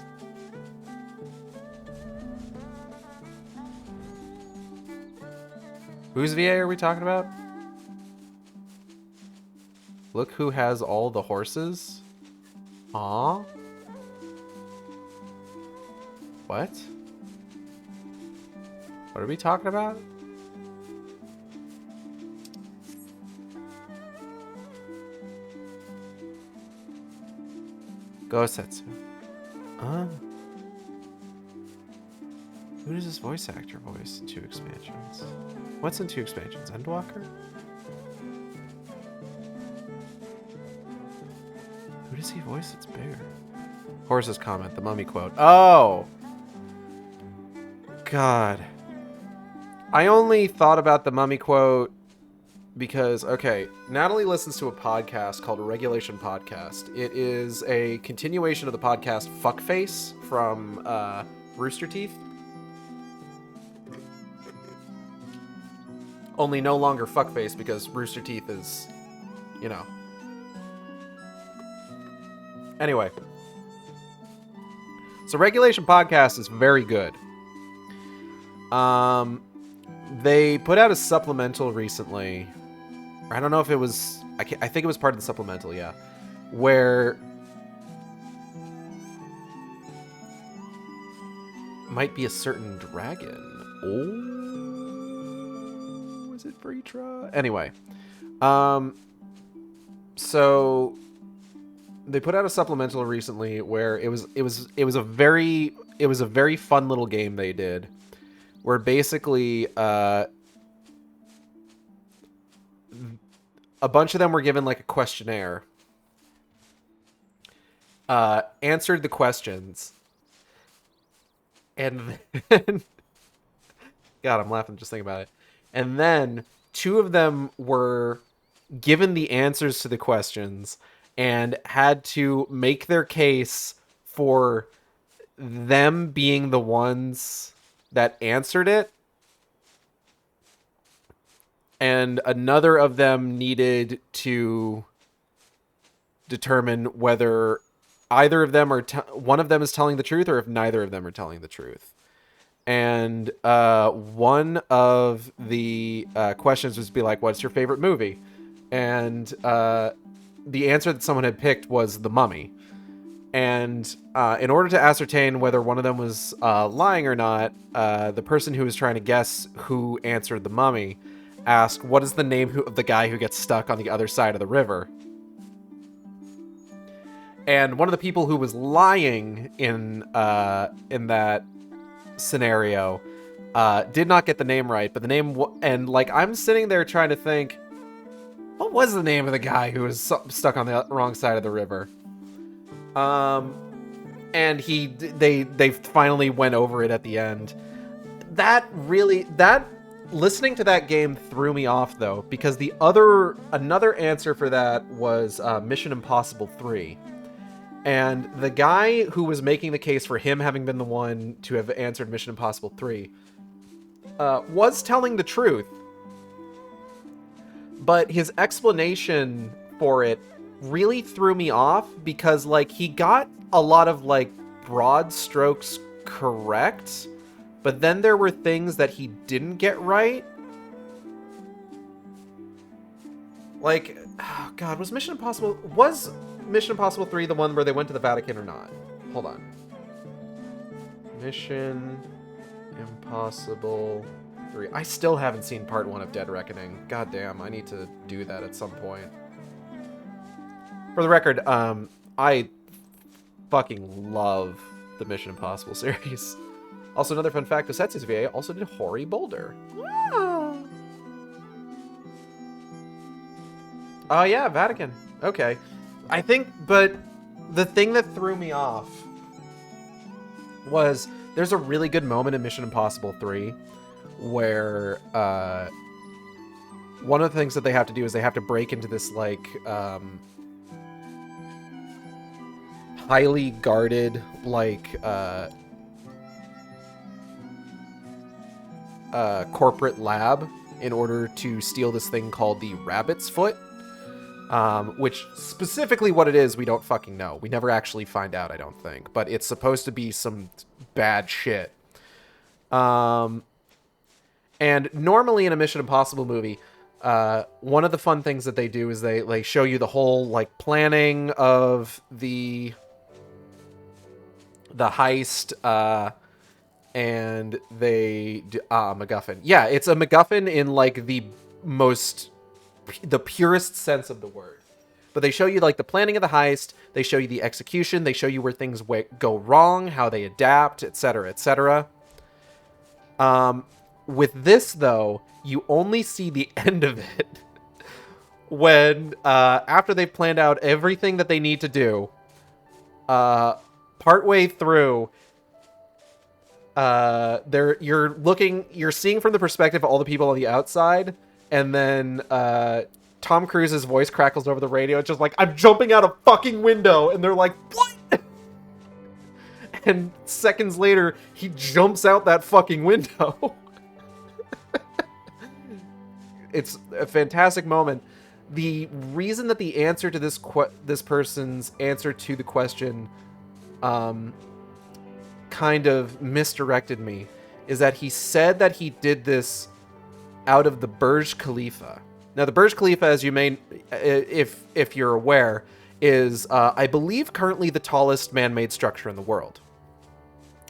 Whose VA are we talking about? Look who has all the horses. Aw. What? What are we talking about? Gosetsu. Who does this voice actor voice in 2 expansions? What's in 2 expansions? Endwalker? Who does he voice? It's Bear. Horse's comment, the mummy quote. Oh! God. I only thought about the mummy quote because, okay, Natalie listens to a podcast called Regulation Podcast. It is a continuation of the podcast Fuckface from Rooster Teeth. Only no longer Fuckface because Rooster Teeth is, you know. Anyway. So Regulation Podcast is very good. They put out a supplemental recently. I don't know if it was... I think it was part of the supplemental, yeah. Where... might be a certain dragon. Oh... is it Vritra? Anyway. So... they put out a supplemental recently where it was a very fun little game they did, where basically a bunch of them were given like a questionnaire, answered the questions, and then God, I'm laughing just thinking about it. And then 2 of them were given the answers to the questions and had to make their case for them being the ones that answered it. And another of them needed to determine whether either of them one of them is telling the truth or if neither of them are telling the truth. And one of the questions was be like, what's your favorite movie? And the answer that someone had picked was The Mummy. And in order to ascertain whether one of them was lying or not, the person who was trying to guess who answered The Mummy asked, what is the name of the guy who gets stuck on the other side of the river? And one of the people who was lying in that scenario did not get the name right, but the name... and, like, I'm sitting there trying to think, what was the name of the guy who was stuck on the wrong side of the river? And they finally went over it at the end. Listening to that game threw me off though, because another answer for that was Mission Impossible 3. And the guy who was making the case for him having been the one to have answered Mission Impossible 3 was telling the truth. But his explanation for it really threw me off because, like, he got a lot of, like, broad strokes correct, but then there were things that he didn't get right. Like, oh God, was Mission Impossible 3 the one where they went to the Vatican or not? Hold on. Mission Impossible 3. I still haven't seen part 1 of Dead Reckoning. God damn, I need to do that at some point. For the record, I fucking love the Mission Impossible series. Also, another fun fact, Gosetsu's VA also did Hoary Boulder. Oh yeah, Vatican. Okay. I think, but the thing that threw me off was there's a really good moment in Mission Impossible 3 where one of the things that they have to do is they have to break into this, like, highly guarded, like, corporate lab in order to steal this thing called the Rabbit's Foot. Which specifically what it is, we don't fucking know. We never actually find out, I don't think. But it's supposed to be some bad shit. And normally in a Mission Impossible movie, one of the fun things that they do is they show you the whole like planning of the heist, and they do, MacGuffin. Yeah, it's a MacGuffin in like the purest sense of the word. But they show you like the planning of the heist, they show you the execution, they show you where things go wrong, how they adapt, etc., etc. With this though, you only see the end of it when after they've planned out everything that they need to do. Partway through, you're seeing from the perspective of all the people on the outside, and then Tom Cruise's voice crackles over the radio. It's just like, I'm jumping out a fucking window, and they're like, what? And seconds later, he jumps out that fucking window. It's a fantastic moment. The reason that the answer to this person's answer to the question kind of misdirected me is that he said that he did this out of the Burj Khalifa. Now, the Burj Khalifa, as you may, if you're aware, is, I believe, currently the tallest man-made structure in the world.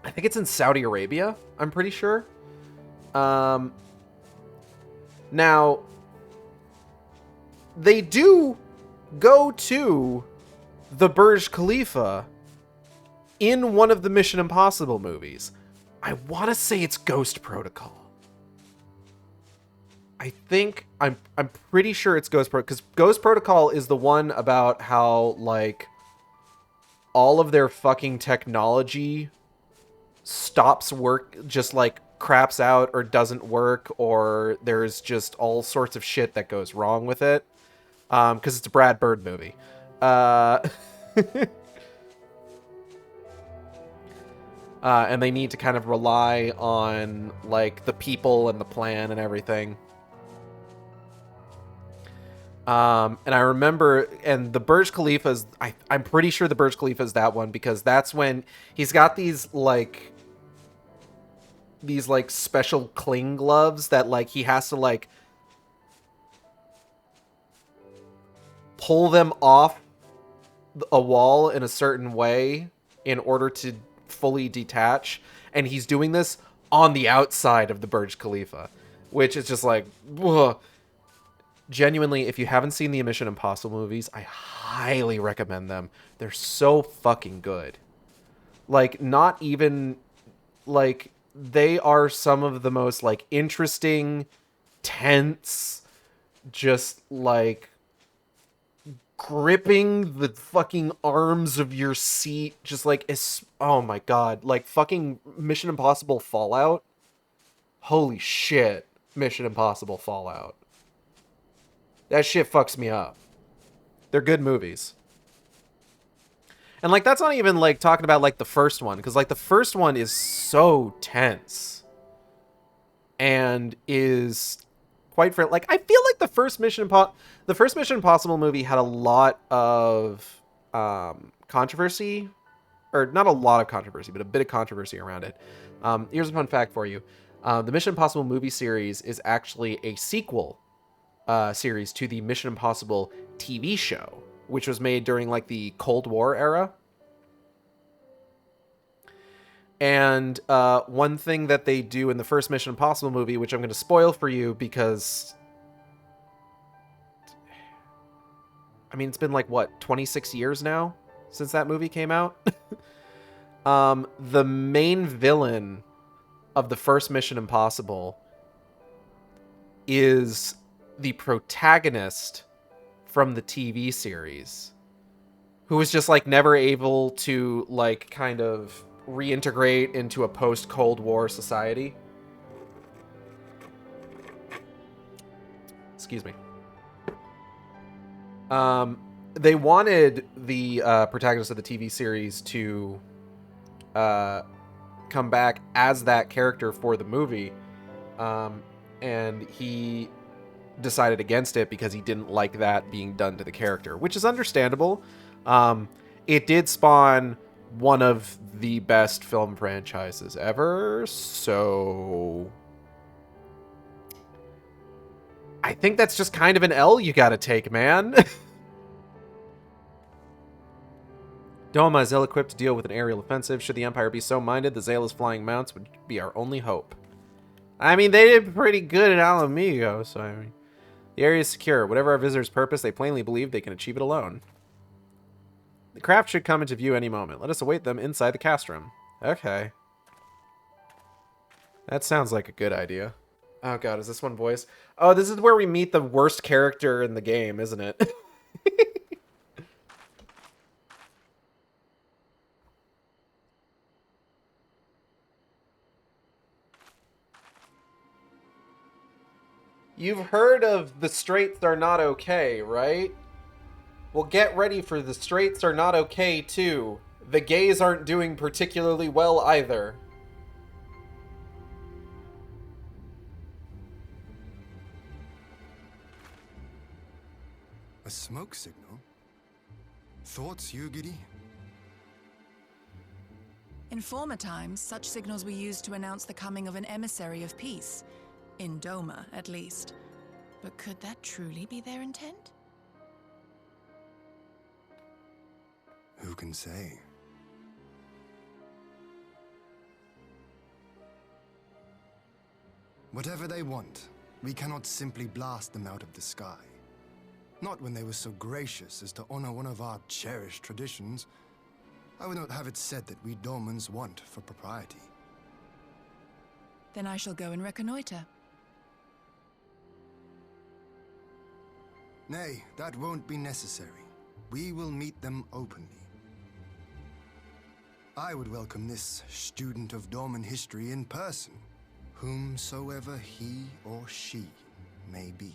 I think it's in Saudi Arabia, I'm pretty sure. Now, they do go to the Burj Khalifa in one of the Mission Impossible movies. I want to say it's Ghost Protocol. I'm pretty sure it's Ghost Protocol, because Ghost Protocol is the one about how, like, all of their fucking technology stops work, just, like, craps out or doesn't work, or there's just all sorts of shit that goes wrong with it. Because it's a Brad Bird movie. And they need to kind of rely on, like, the people and the plan and everything. And I remember, and the Burj Khalifa's, I'm pretty sure the Burj Khalifa is that one, because that's when he's got these special cling gloves that, like, he has to, like, pull them off a wall in a certain way in order to fully detach, and he's doing this on the outside of the Burj Khalifa, which is just like, ugh. Genuinely, if you haven't seen the Mission Impossible movies, I highly recommend them. They're so fucking good. Like, not even, like, they are some of the most, like, interesting, tense, just, like, gripping the fucking arms of your seat, just like, oh my god, like fucking Mission Impossible Fallout. Holy shit, Mission Impossible Fallout. That shit fucks me up. They're good movies. And like, that's not even like talking about like the first one, because like the first one is so tense and is quite frankly, like, I feel like the first Mission Impossible movie had a lot of controversy, or not a lot of controversy, but a bit of controversy around it. Here's a fun fact for you. The Mission Impossible movie series is actually a sequel series to the Mission Impossible TV show, which was made during like the Cold War era. And one thing that they do in the first Mission Impossible movie, which I'm going to spoil for you because, I mean, it's been like, what, 26 years now since that movie came out? The main villain of the first Mission Impossible is the protagonist from the TV series, who was just like never able to like kind of reintegrate into a post-Cold War society. Excuse me. They wanted the protagonist of the TV series to come back as that character for the movie, and he decided against it because he didn't like that being done to the character, which is understandable. It did spawn one of the best film franchises ever, so I think that's just kind of an L you gotta take, man. Doma is ill-equipped to deal with an aerial offensive. Should the Empire be so minded, the Zayla's flying mounts would be our only hope. I mean, they did pretty good at Alamigo, so I mean... The area is secure. Whatever our visitors' purpose, they plainly believe they can achieve it alone. The craft should come into view any moment. Let us await them inside the cast room. Okay. That sounds like a good idea. Oh god, is this one voice? Oh, this is where we meet the worst character in the game, isn't it? You've heard of the Straits Are Not Okay, right? Well, get ready for the Straits Are Not Okay, too. The gays aren't doing particularly well, either. A smoke signal? Thoughts, Yugiri? In former times, such signals were used to announce the coming of an emissary of peace. In Doma, at least. But could that truly be their intent? Who can say? Whatever they want, we cannot simply blast them out of the sky. Not when they were so gracious as to honor one of our cherished traditions. I would not have it said that we Domans want for propriety. Then I shall go and reconnoiter. Nay, that won't be necessary. We will meet them openly. I would welcome this student of Dorman history in person, whomsoever he or she may be.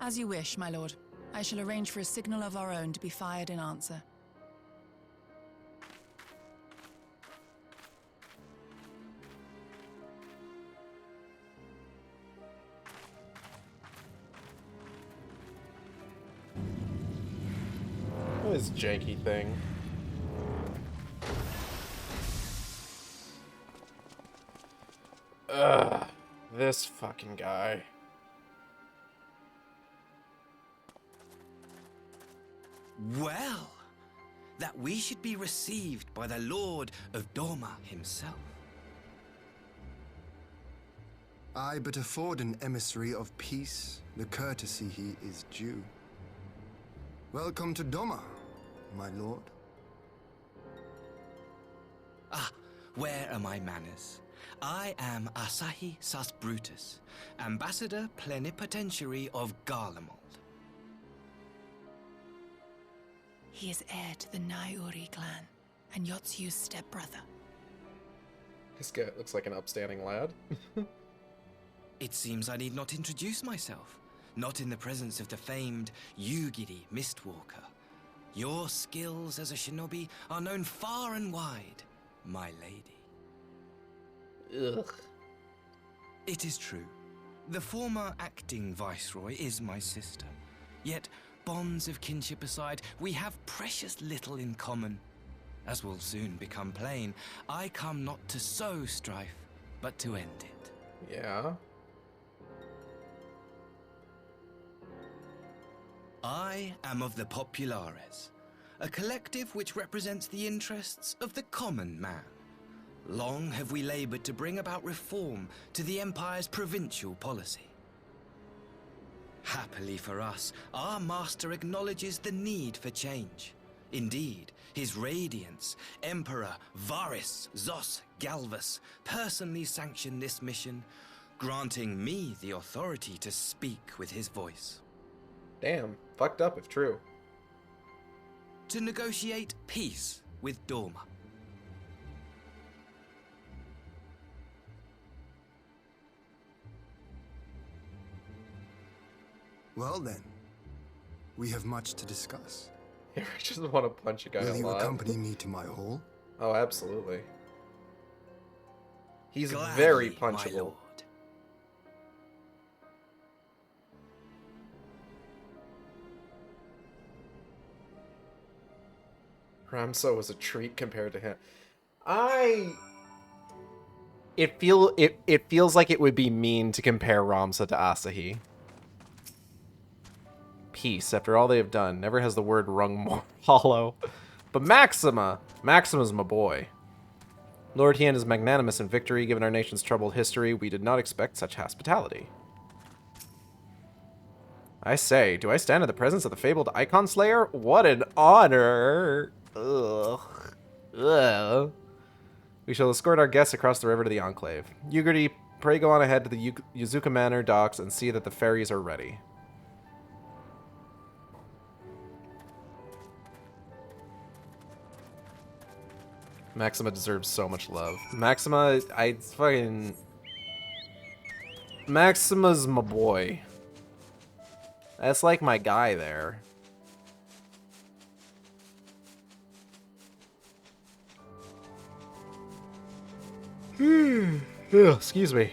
As you wish, my lord. I shall arrange for a signal of our own to be fired in answer. This janky thing. Ugh, this fucking guy. Well, that we should be received by the Lord of Doma himself. I but afford an emissary of peace the courtesy he is due. Welcome to Doma, my lord. Ah, where are my manners? I am Asahi Sus Brutus, Ambassador Plenipotentiary of Garlemald. He is heir to the Naiuri clan, and Yotsu's stepbrother. This guy looks like an upstanding lad. It seems I need not introduce myself, not in the presence of the famed Yugiri Mistwalker. Your skills as a shinobi are known far and wide, my lady. Ugh. It is true. The former acting viceroy is my sister. Yet, bonds of kinship aside, we have precious little in common. As will soon become plain, I come not to sow strife, but to end it. Yeah. I am of the Populares, a collective which represents the interests of the common man. Long have we labored to bring about reform to the Empire's provincial policy. Happily for us, our master acknowledges the need for change. Indeed, his radiance, Emperor Varys Zos Galvus, personally sanctioned this mission, granting me the authority to speak with his voice. Damn, fucked up if true. To negotiate peace with Doma. Well then, we have much to discuss. I just want to punch a guy Will a you lot. accompany me to my hall? Oh, absolutely. He's Gladly, very my punchable. lord. Ramso was a treat compared to him. It feels like it would be mean to compare Ramsa to Asahi. Peace, after all they have done, never has the word rung more hollow. But Maxima's my boy. Lord Hien is magnanimous in victory. Given our nation's troubled history, we did not expect such hospitality. I say, do I stand in the presence of the fabled Icon Slayer? What an honor! Ugh. Ugh. We shall escort our guests across the river to the Enclave. Yugurti, pray go on ahead to the Yuzuka Manor docks and see that the ferries are ready. Maxima deserves so much love. Maxima's my boy. That's like my guy there. Excuse me.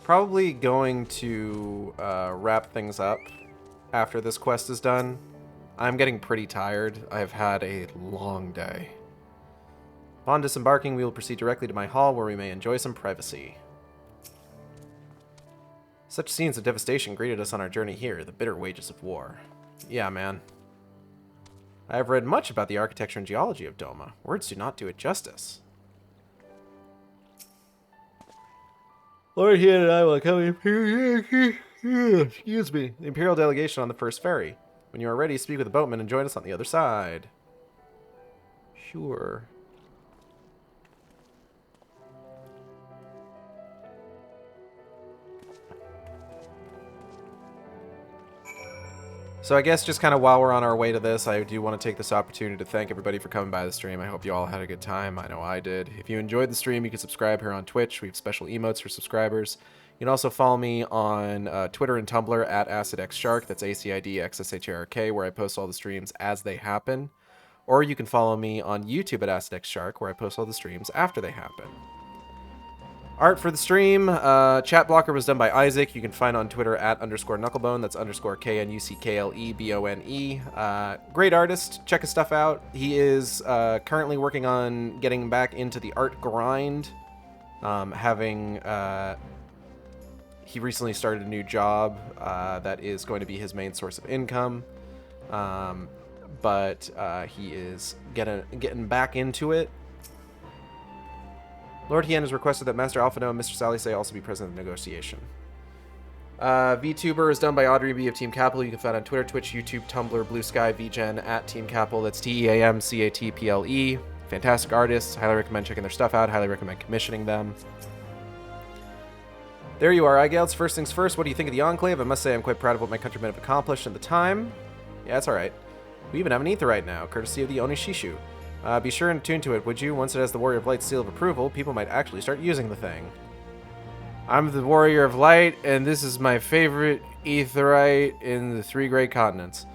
Probably going to wrap things up after this quest is done. I'm getting pretty tired. I've had a long day. Upon disembarking, we will proceed directly to my hall where we may enjoy some privacy. Such scenes of devastation greeted us on our journey here, the bitter wages of war. Yeah, man. I have read much about the architecture and geology of Doma. Words do not do it justice. Lord Hien and I will accompany excuse me, the Imperial delegation on the first ferry. When you are ready, speak with the boatman and join us on the other side. Sure. So I guess just kind of while we're on our way to this, I do want to take this opportunity to thank everybody for coming by the stream. I hope you all had a good time. I know I did. If you enjoyed the stream, you can subscribe here on Twitch. We have special emotes for subscribers. You can also follow me on Twitter and Tumblr at AcidXShark. That's AcidXSHARK, where I post all the streams as they happen. Or you can follow me on YouTube at AcidXShark, where I post all the streams after they happen. Art for the stream, chat blocker was done by Isaac. You can find on Twitter at _Knucklebone. That's _KNUCKLEBONE. Great artist. Check his stuff out. He is currently working on getting back into the art grind. He recently started a new job that is going to be his main source of income. But he is getting back into it. Lord Hien has requested that Master Alphino and Mr. Salisay also be present in the negotiation. VTuber is done by Audrey B of Team Capital. You can find on Twitter, Twitch, YouTube, Tumblr, Blue Sky, VGen, at Team Capital. That's TEAMCATPLE. Fantastic artists. Highly recommend checking their stuff out. Highly recommend commissioning them. There you are, iGales. First things first, what do you think of the Enclave? I must say I'm quite proud of what my countrymen have accomplished in the time. Yeah, it's alright. We even have an ether right now, courtesy of the Onishishu. Be sure and tune to it, would you? Once it has the Warrior of Light's seal of approval, people might actually start using the thing. I'm the Warrior of Light, and this is my favorite aetherite in the 3 great continents.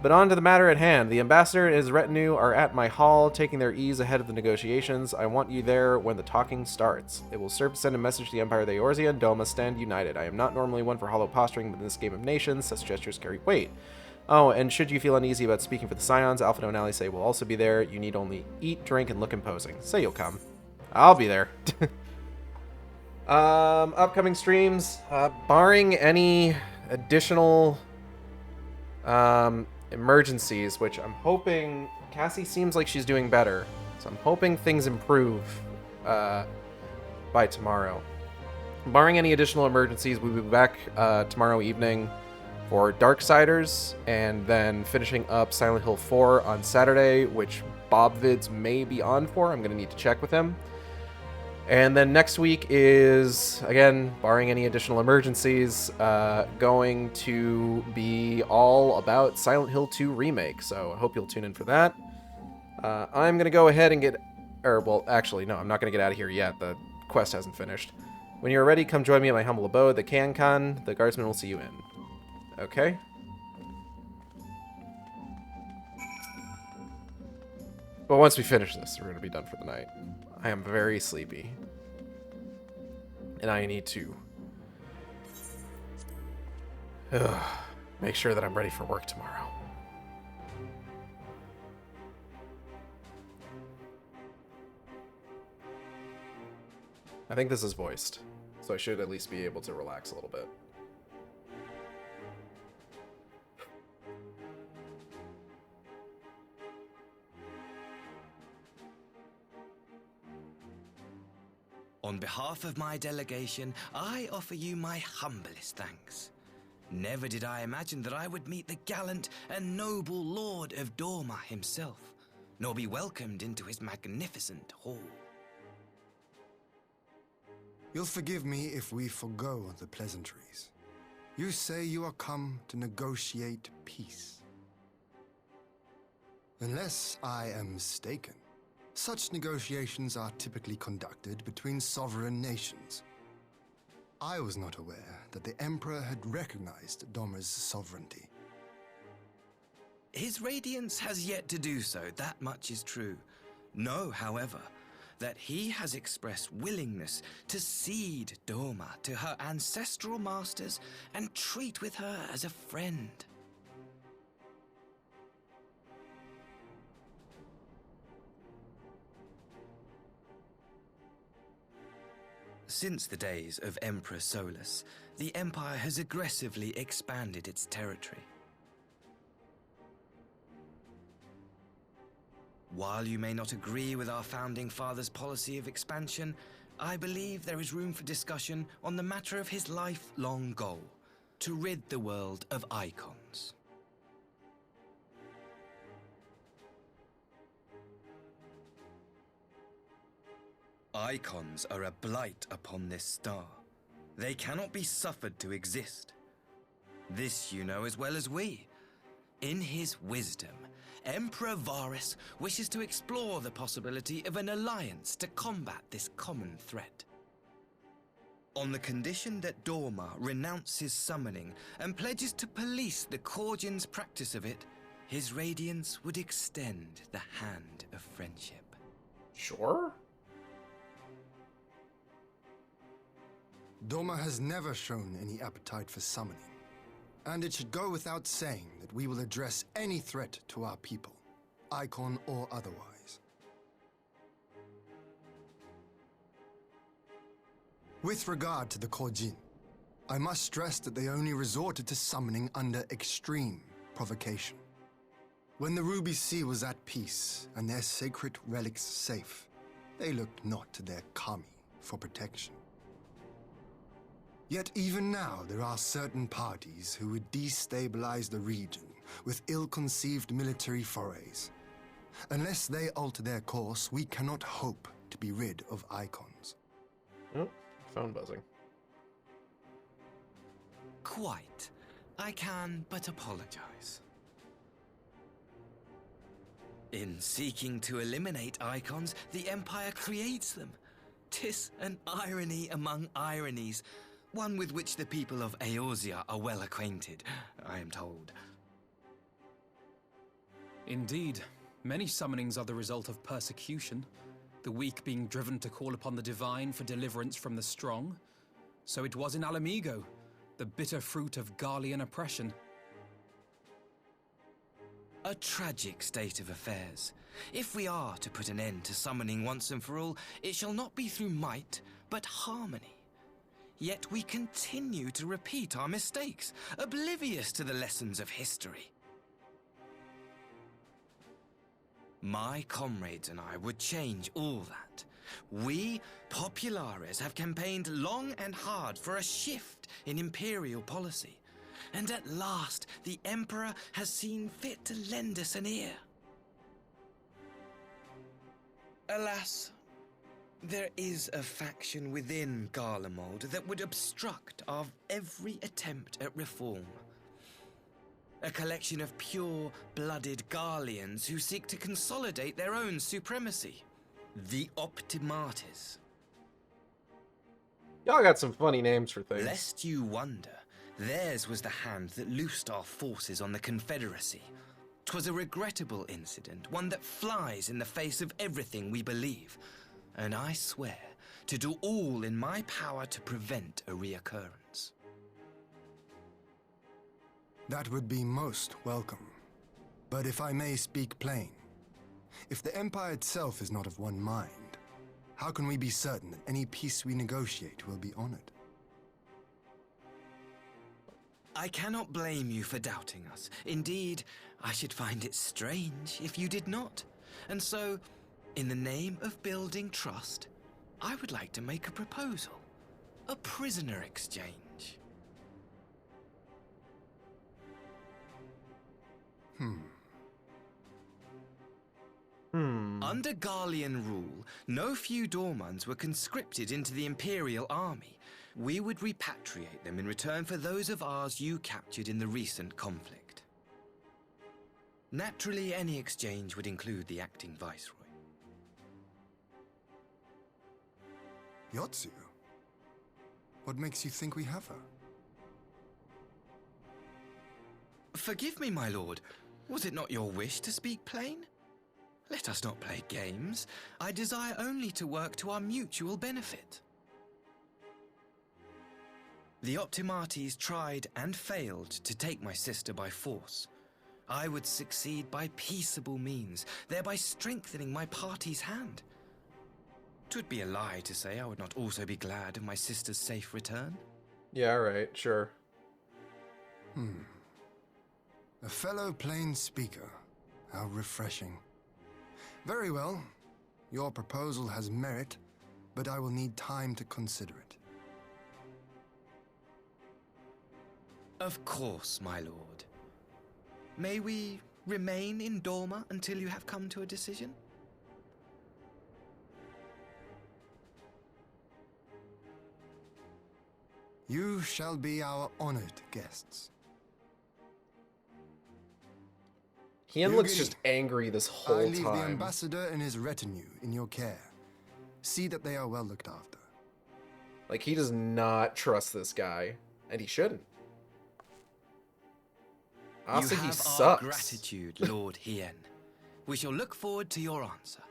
But on to the matter at hand. The ambassador and his retinue are at my hall, taking their ease ahead of the negotiations. I want you there when the talking starts. It will serve to send a message to the Empire of the Eorzea and Doma stand united. I am not normally one for hollow posturing, but in this game of nations, such gestures carry weight. Oh, and should you feel uneasy about speaking for the Scions, Alphino and Alisay will also be there. You need only eat, drink, and look imposing. Say you'll come. I'll be there. Upcoming streams, barring any additional emergencies, which I'm hoping... Cassie seems like she's doing better, so I'm hoping things improve by tomorrow. Barring any additional emergencies, we'll be back tomorrow evening for Darksiders, and then finishing up Silent Hill 4 on Saturday, which Bob Vids may be on for. I'm going to need to check with him. And then next week is, again, barring any additional emergencies, going to be all about Silent Hill 2 Remake, so I hope you'll tune in for that. I'm going to go ahead and well, actually, no, I'm not going to get out of here yet. The quest hasn't finished. When you're ready, come join me at my humble abode, the Can. The guardsman will see you in. Okay. Well, once we finish this, we're going to be done for the night. I am very sleepy. And I need to make sure that I'm ready for work tomorrow. I think this is voiced, so I should at least be able to relax a little bit. On behalf of my delegation, I offer you my humblest thanks. Never did I imagine that I would meet the gallant and noble Lord of Dorma himself, nor be welcomed into his magnificent hall. You'll forgive me if we forgo the pleasantries. You say you are come to negotiate peace. Unless I am mistaken, such negotiations are typically conducted between sovereign nations. I was not aware that the Emperor had recognized Dorma's sovereignty. His Radiance has yet to do so, that much is true. Know, however, that he has expressed willingness to cede Dorma to her ancestral masters and treat with her as a friend. Since the days of Emperor Solus, the Empire has aggressively expanded its territory. While you may not agree with our founding father's policy of expansion, I believe there is room for discussion on the matter of his lifelong goal, to rid the world of icons. Icons are a blight upon this star. They cannot be suffered to exist. This you know as well as we. In his wisdom, Emperor Varus wishes to explore the possibility of an alliance to combat this common threat. On the condition that Dorma renounce his summoning and pledges to police the Korgians' practice of it, his Radiance would extend the hand of friendship. Sure. Dorma has never shown any appetite for summoning, and it should go without saying that we will address any threat to our people, icon or otherwise. With regard to the Korjin, I must stress that they only resorted to summoning under extreme provocation. When the Ruby Sea was at peace and their sacred relics safe, they looked not to their kami for protection. Yet even now, there are certain parties who would destabilize the region with ill-conceived military forays. Unless they alter their course, we cannot hope to be rid of icons. Oh, phone buzzing. Quite. I can but apologize. In seeking to eliminate icons, the Empire creates them. 'Tis an irony among ironies, one with which the people of Eorzea are well acquainted, I am told. Indeed, many summonings are the result of persecution, the weak being driven to call upon the divine for deliverance from the strong. So it was in Alamigo, the bitter fruit of Garlean oppression. A tragic state of affairs. If we are to put an end to summoning once and for all, it shall not be through might, but harmony. Yet we continue to repeat our mistakes, oblivious to the lessons of history. My comrades and I would change all that. We, Populares, have campaigned long and hard for a shift in imperial policy. And at last, the Emperor has seen fit to lend us an ear. Alas, there is a faction within Garlemald that would obstruct our every attempt at reform. A collection of pure-blooded Garleans who seek to consolidate their own supremacy. The Optimates. Y'all got some funny names for things. Lest you wonder, theirs was the hand that loosed our forces on the Confederacy. 'Twas a regrettable incident, one that flies in the face of everything we believe. And I swear to do all in my power to prevent a reoccurrence. That would be most welcome. But if I may speak plain, if the Empire itself is not of one mind, how can we be certain that any peace we negotiate will be honored? I cannot blame you for doubting us. Indeed, I should find it strange if you did not. And so, in the name of building trust, I would like to make a proposal. A prisoner exchange. Under Garlean rule, no few Dormans were conscripted into the Imperial Army. We would repatriate them in return for those of ours you captured in the recent conflict. Naturally, any exchange would include the acting Viceroy. Yotsu? What makes you think we have her? Forgive me, my lord. Was it not your wish to speak plain? Let us not play games. I desire only to work to our mutual benefit. The Optimates tried and failed to take my sister by force. I would succeed by peaceable means, thereby strengthening my party's hand. 'Twould be a lie to say I would not also be glad of my sister's safe return. Yeah, right, sure. A fellow plain speaker. How refreshing. Very well. Your proposal has merit, but I will need time to consider it. Of course, my lord. May we remain in Dorma until you have come to a decision? You shall be our honored guests. Hien looks just angry this whole I leave the time. ambassador and his retinue in your care. See that they are well looked after. Like, he does not trust this guy, and he shouldn't. You Asahi have our sucks. gratitude, Lord Hien. We shall look forward to your answer.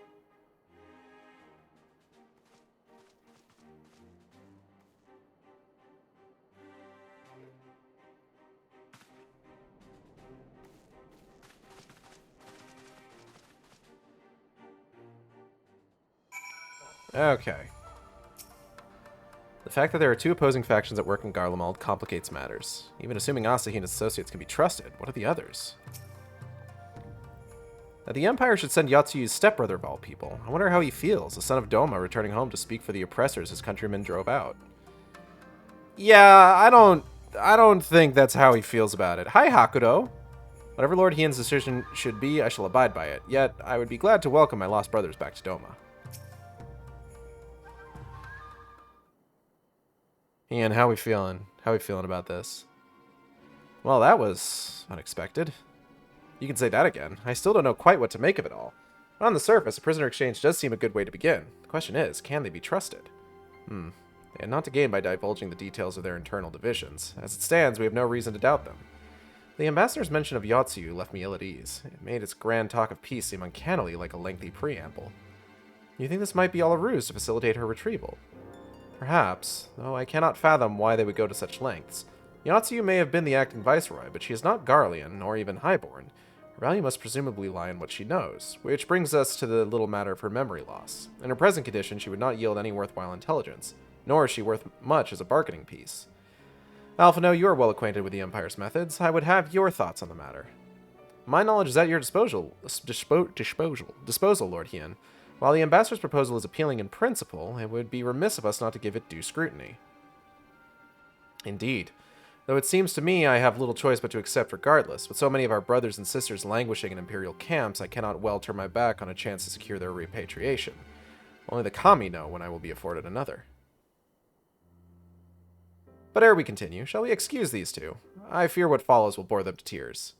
Okay. The fact that there are two opposing factions at work in Garlemald complicates matters. Even assuming Asahi and his associates can be trusted, what are the others? That the Empire should send Yatsuyu's stepbrother of all people. I wonder how he feels, the son of Doma returning home to speak for the oppressors his countrymen drove out. Yeah, I don't think that's how he feels about it. Hi, Hakudo. Whatever Lord Hien's decision should be, I shall abide by it. Yet, I would be glad to welcome my lost brothers back to Doma. Ian, how we feeling? How we feeling about this? Well, that was unexpected. You can say that again. I still don't know quite what to make of it all. But on the surface, a prisoner exchange does seem a good way to begin. The question is, can they be trusted? They had not to gain by divulging the details of their internal divisions. As it stands, we have no reason to doubt them. The ambassador's mention of Yotsuyu left me ill at ease. It made its grand talk of peace seem uncannily like a lengthy preamble. You think this might be all a ruse to facilitate her retrieval? Perhaps, though I cannot fathom why they would go to such lengths. Yotsuyu may have been the acting viceroy, but she is not Garlean, nor even highborn. Her value must presumably lie in what she knows, which brings us to the little matter of her memory loss. In her present condition, she would not yield any worthwhile intelligence, nor is she worth much as a bargaining piece. Alphino, you are well acquainted with the Empire's methods. I would have your thoughts on the matter. My knowledge is at your disposal, Lord Hien. While the ambassador's proposal is appealing in principle, it would be remiss of us not to give it due scrutiny. Indeed. Though it seems to me I have little choice but to accept regardless. With so many of our brothers and sisters languishing in Imperial camps, I cannot well turn my back on a chance to secure their repatriation. Only the Kami know when I will be afforded another. But ere we continue, shall we excuse these two? I fear what follows will bore them to tears.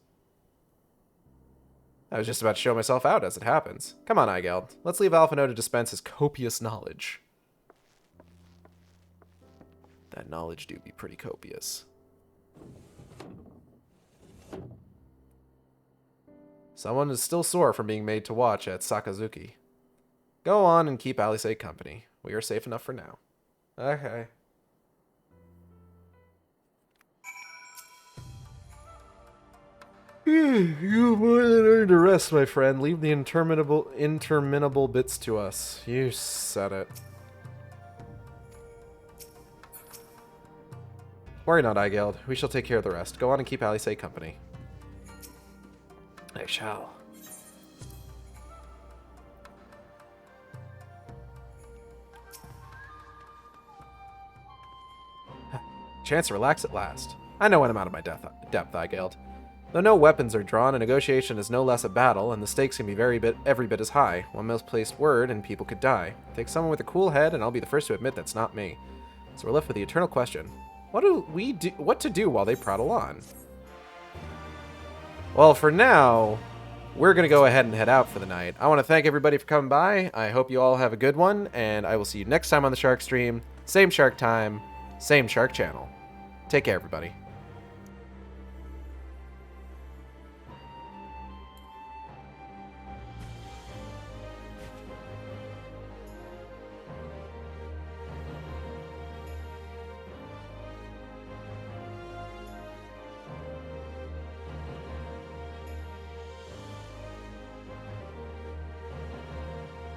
I was just about to show myself out as it happens. Come on, Eigeld. Let's leave Alphino to dispense his copious knowledge. That knowledge do be pretty copious. Someone is still sore from being made to watch at Sakazuki. Go on and keep Alice company. We are safe enough for now. Okay. You more than earned a rest, my friend. Leave the interminable bits to us. You said it. Worry not, Eigeld. We shall take care of the rest. Go on and keep Alice company. I shall. Chance to relax at last. I know when I'm out of my depth, Eigeld. Though no weapons are drawn, a negotiation is no less a battle, and the stakes can be every bit as high. One misplaced word, and people could die. Take someone with a cool head, and I'll be the first to admit that's not me. So we're left with the eternal question: what to do while they prattle on? Well, for now, we're gonna go ahead and head out for the night. I want to thank everybody for coming by. I hope you all have a good one, and I will see you next time on the Shark Stream. Same Shark time, same Shark channel. Take care, everybody.